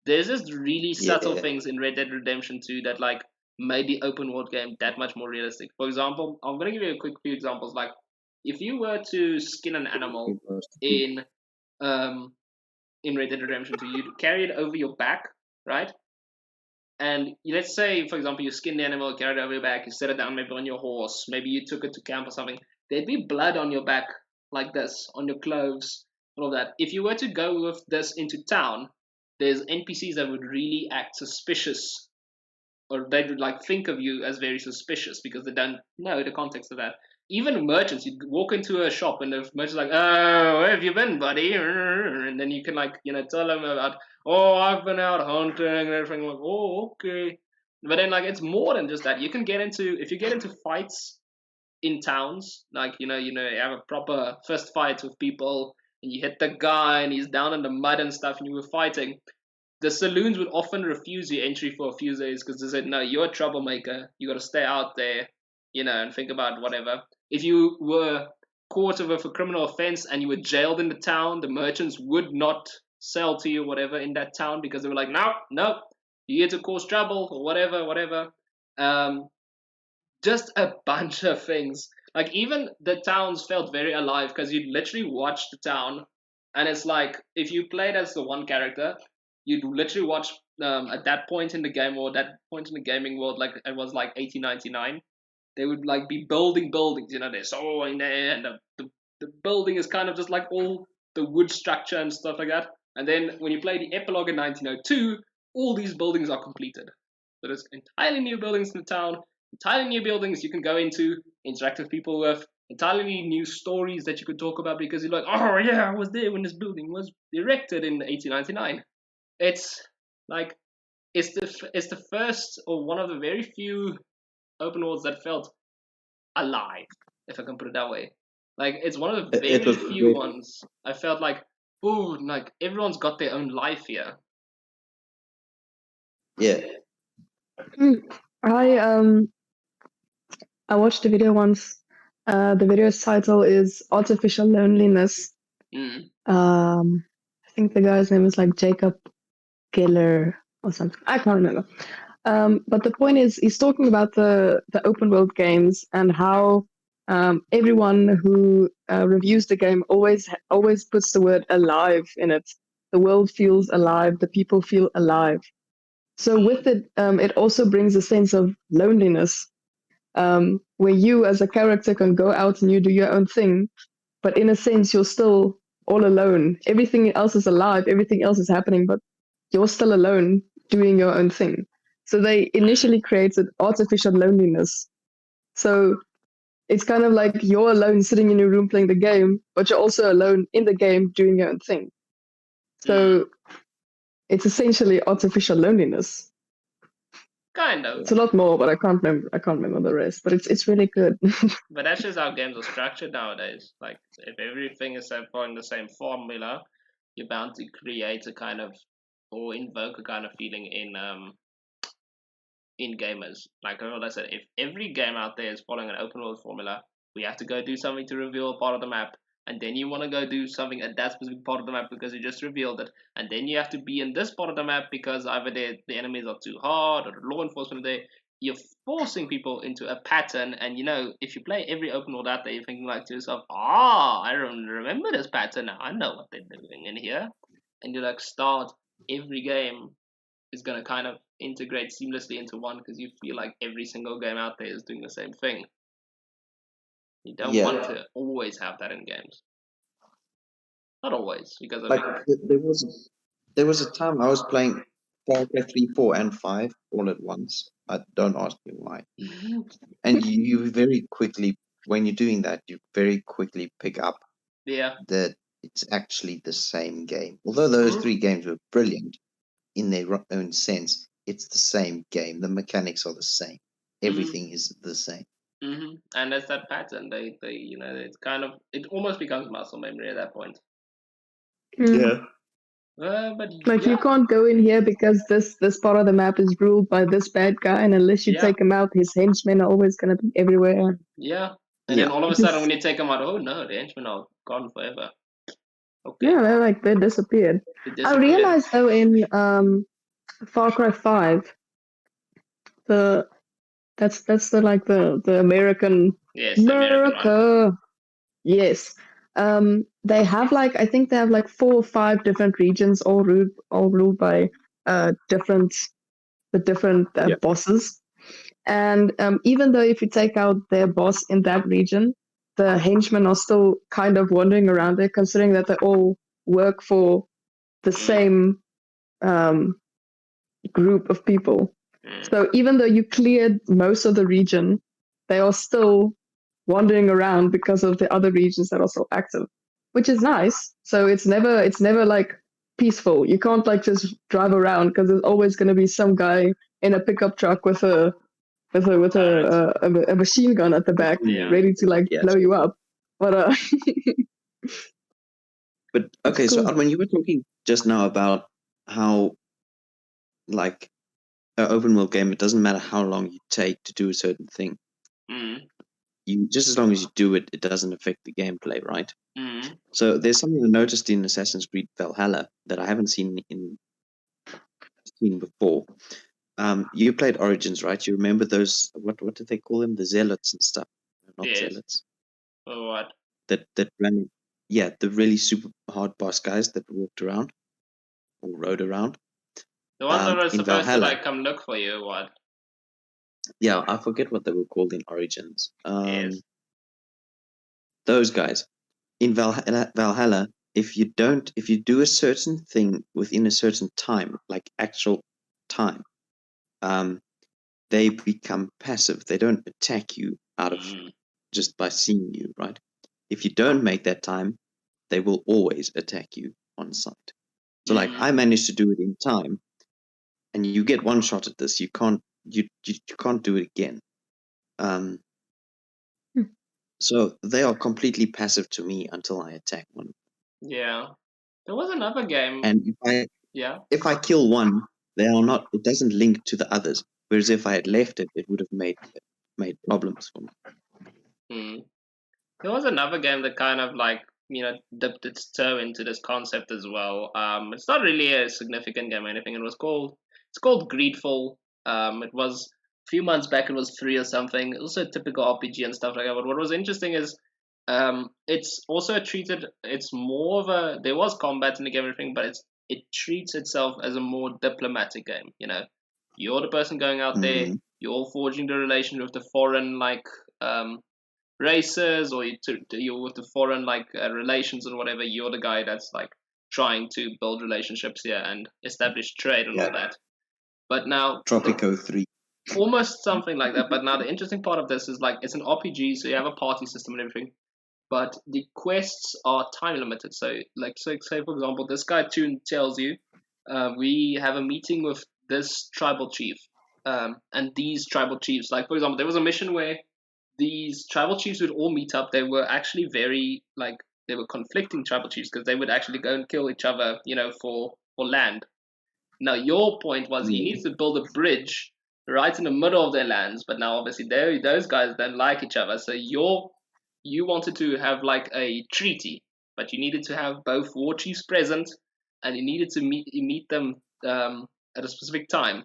There's just really subtle things in Red Dead Redemption 2 that like made the open world game that much more realistic. For example, I'm gonna give you a quick few examples. Like if you were to skin an animal in Red Dead Redemption 2, you'd carry it over your back, right? And let's say, for example, you skin the animal, carry it over your back, you set it down maybe on your horse, maybe you took it to camp or something. There'd be blood on your back like this, on your clothes, all of that. If you were to go with this into town, there's NPCs that would really act suspicious, or they would like think of you as very suspicious because they don't know the context of that. Even merchants, you walk into a shop and the merchant's like, "Oh, where have you been, buddy?" And then you can like tell them about, "Oh, I've been out hunting," and everything. Like, "Oh, okay." But then like it's more than just that. You can get into if you get into fights in towns, like you have a proper fist fight with people. And you hit the guy and he's down in the mud and stuff and you were fighting, the saloons would often refuse you entry for a few days because they said, no, you're a troublemaker, you got to stay out there, and think about whatever. If you were caught with a criminal offense and you were jailed in the town, the merchants would not sell to you whatever in that town because they were like, no, you're here to cause trouble or whatever. Just a bunch of things. Like even the towns felt very alive because you'd literally watch the town, and it's like if you played as the one character, you'd literally watch at that point in the game or that point in the gaming world, like it was like 1899. They would like be building buildings, they're so in there, and the building is kind of just like all the wood structure and stuff like that. And then when you play the epilogue in 1902, all these buildings are completed. So there's entirely new buildings in the town. entirely new buildings you can go into, interact with people with, entirely new stories that you could talk about because you're like, oh yeah, I was there when this building was erected in 1899. It's like it's the first or one of the very few open worlds that felt alive, if I can put it that way. Like it's one of the It very was few great. ones I felt like, ooh, like everyone's got their own life here. Yeah. I watched a video once. The video's title is Artificial Loneliness. Mm. I think the guy's name is like Jacob Geller or something. I can't remember. But the point is, he's talking about the open world games and how everyone who reviews the game always puts the word alive in it. The world feels alive. The people feel alive. So with it, it also brings a sense of loneliness, where you as a character can go out and you do your own thing, but in a sense, you're still all alone. Everything else is alive. Everything else is happening, but you're still alone doing your own thing. So they initially created artificial loneliness. So it's kind of like you're alone sitting in your room playing the game, but you're also alone in the game doing your own thing. So it's essentially artificial loneliness. Kind of. It's a lot more, but I can't remember. I can't remember the rest. But it's really good. But that's just how games are structured nowadays. Like if everything is following the same formula, you're bound to create a kind of or invoke a kind of feeling in gamers. Like I said, if every game out there is following an open world formula, we have to go do something to reveal a part of the map, and then you want to go do something at that specific part of the map because you just revealed it, and then you have to be in this part of the map because either the enemies are too hard or the law enforcement are there. You're forcing people into a pattern, and if you play every open world out there, you're thinking like to yourself, I remember this pattern now. I know what they're doing in here, and you like start every game is going to kind of integrate seamlessly into one because you feel like every single game out there is doing the same thing. You don't Yeah. want to always have that in games. Not always, because I Like mean, there was a time I was playing Far Cry 3, 4, and 5 all at once. Don't ask me why. And you very quickly, when you're doing that, you very quickly pick up yeah, that it's actually the same game. Although those three games were brilliant in their own sense, it's the same game. The mechanics are the same. Everything is the same. and there's that pattern. It's kind of it almost becomes muscle memory at that point. Mm. But Like yeah, you can't go in here because this part of the map is ruled by this bad guy, and unless you yeah, take him out, his henchmen are always gonna be everywhere. yeah. And Yeah. then all of a It sudden, just when you take them out, oh no, the henchmen are gone forever. Okay, yeah, they disappeared. they I disappeared. realized though in Far Cry 5, the that's the like the American Yes, the American one. America. Yes. They have like I think they have like 4 or 5 different regions, all ruled by different Yeah. bosses. And even though if you take out their boss in that region, the henchmen are still kind of wandering around there, considering that they all work for the same um, group of people. So even though you cleared most of the region, they are still wandering around because of the other regions that are still active, which is nice. So it's never like peaceful. You can't like just drive around because there's always going to be some guy in a pickup truck with a machine gun at the back, Yeah. ready to like Yes. blow you up. But But it's okay, so cool. Armin, you were talking just now about how like an open world game, it doesn't matter how long you take to do a certain thing. You just as long as you do it, it doesn't affect the gameplay, right? So there's something I noticed in Assassin's Creed Valhalla that I haven't seen before. You played Origins, right? You remember those? What did they call them? The zealots and stuff. Not Yes. zealots. Or what? That ran. Yeah, the really super hard boss guys that walked around or rode around. The ones that are In supposed to Valhalla. like come look for you, or what? Yeah, I forget what they were called in Origins. Yes. Those guys in Valhalla. If you do a certain thing within a certain time, like actual time, they become passive. They don't attack you out of Mm. just by seeing you, right? If you don't make that time, they will always attack you on sight. So like I managed to do it in time, and you get one shot at this. You can't do it again. So they are completely passive to me until I attack one. Yeah. There was another game. And Yeah. if I kill one, they are not. It doesn't link to the others. Whereas if I had left it, it would have made problems for me. There was another game that kind of like, dipped its toe into this concept as well. It's not really a significant game or anything. It's called Greedfall. It was a few months back. It was free or something. It was a typical RPG and stuff like that. But what was interesting is, it's also treated. It's more of a. There was combat in the game and everything, but it treats itself as a more diplomatic game. You're the person going out there. You're all forging the relation with the foreign races, or you're with the foreign relations and whatever. You're the guy that's like trying to build relationships here and establish trade and all that. But now Tropico 3. Almost something like that. But now the interesting part of this is like it's an RPG, so you have a party system and everything. But the quests are time limited. So say for example, this guy Toon tells you, we have a meeting with this tribal chief, and these tribal chiefs. Like for example, there was a mission where these tribal chiefs would all meet up. They were actually they were conflicting tribal chiefs because they would actually go and kill each other, for land. Now your point was he needs to build a bridge right in the middle of their lands, but now obviously those guys don't like each other. So you wanted to have like a treaty, but you needed to have both war chiefs present, and you needed to meet them at a specific time.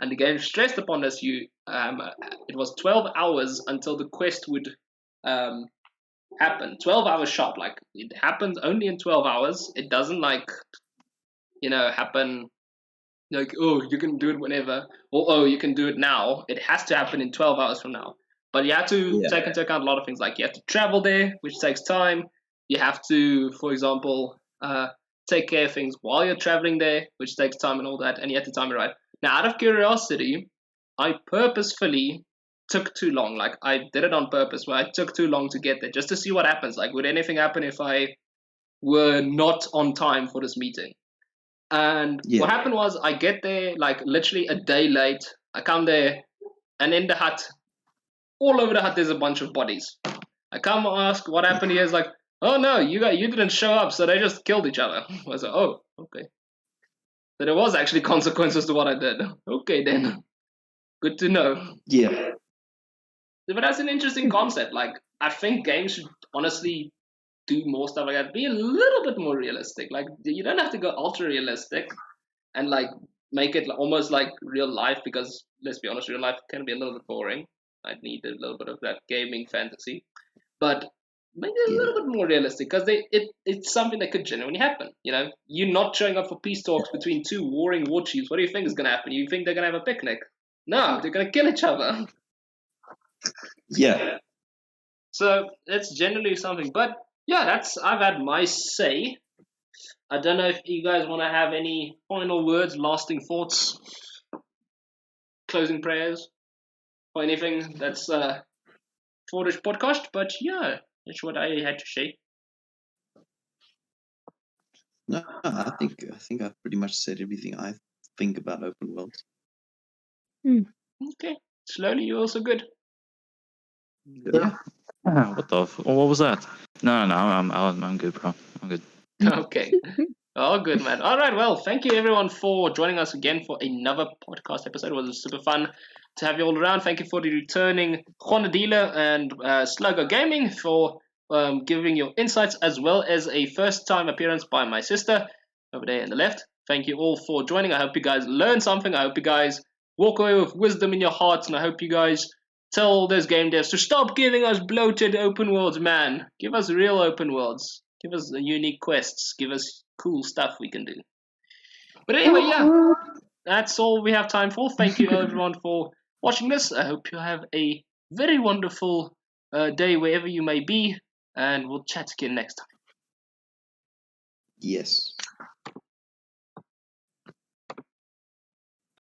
And the game stressed upon us. It was 12 hours until the quest would happen. 12 hours sharp. Like it happens only in 12 hours. It doesn't happen like, oh, you can do it whenever, or oh, you can do it now. It has to happen in 12 hours from now. But you have to take into account a lot of things. Like you have to travel there, which takes time. You have to, for example, take care of things while you're traveling there, which takes time and all that. And you have to time it right. Now, out of curiosity, I purposefully took too long. Like I did it on purpose, where I took too long to get there, just to see what happens. Like, would anything happen if I were not on time for this meeting? And what happened was, I get there like literally a day late. I come there, and in the hut, all over the hut, there's a bunch of bodies. I come ask what happened here. Is like, oh no, you didn't show up, so they just killed each other. I was like, oh, okay. So there was actually consequences to what I did. Okay then, good to know. Yeah. But that's an interesting concept. Like, I think games should honestly do more stuff like that. Be a little bit more realistic. Like, you don't have to go ultra realistic and like make it almost like real life, because let's be honest, real life can be a little bit boring. I'd need a little bit of that gaming fantasy, but make it a little bit more realistic, because it's something that could genuinely happen. You're not showing up for peace talks between two warring war chiefs. What do you think is going to happen? You think they're going to have a picnic? No, they're going to kill each other. Yeah. So it's generally something. But yeah, I've had my say. I don't know if you guys want to have any final words, lasting thoughts, closing prayers, or anything that's for this podcast. But yeah, that's what I had to say. No, I think I've pretty much said everything I think about open worlds. Okay, slowly, you're also good. Yeah. What was that? No, I'm good, bro. I'm good. Okay. Oh, good, man. All right, well, thank you everyone for joining us again for another podcast episode. It was super fun to have you all around. Thank you for the returning Juan and Slowgogaming for giving your insights, as well as a first-time appearance by my sister over there on the left. Thank you all for joining. I hope you guys learned something. I hope you guys walk away with wisdom in your hearts, and I hope you guys tell those game devs to stop giving us bloated open worlds, man. Give us real open worlds. Give us unique quests. Give us cool stuff we can do. But anyway, yeah, that's all we have time for. Thank you everyone for watching this. I hope you have a very wonderful day wherever you may be, and we'll chat again next time. Yes.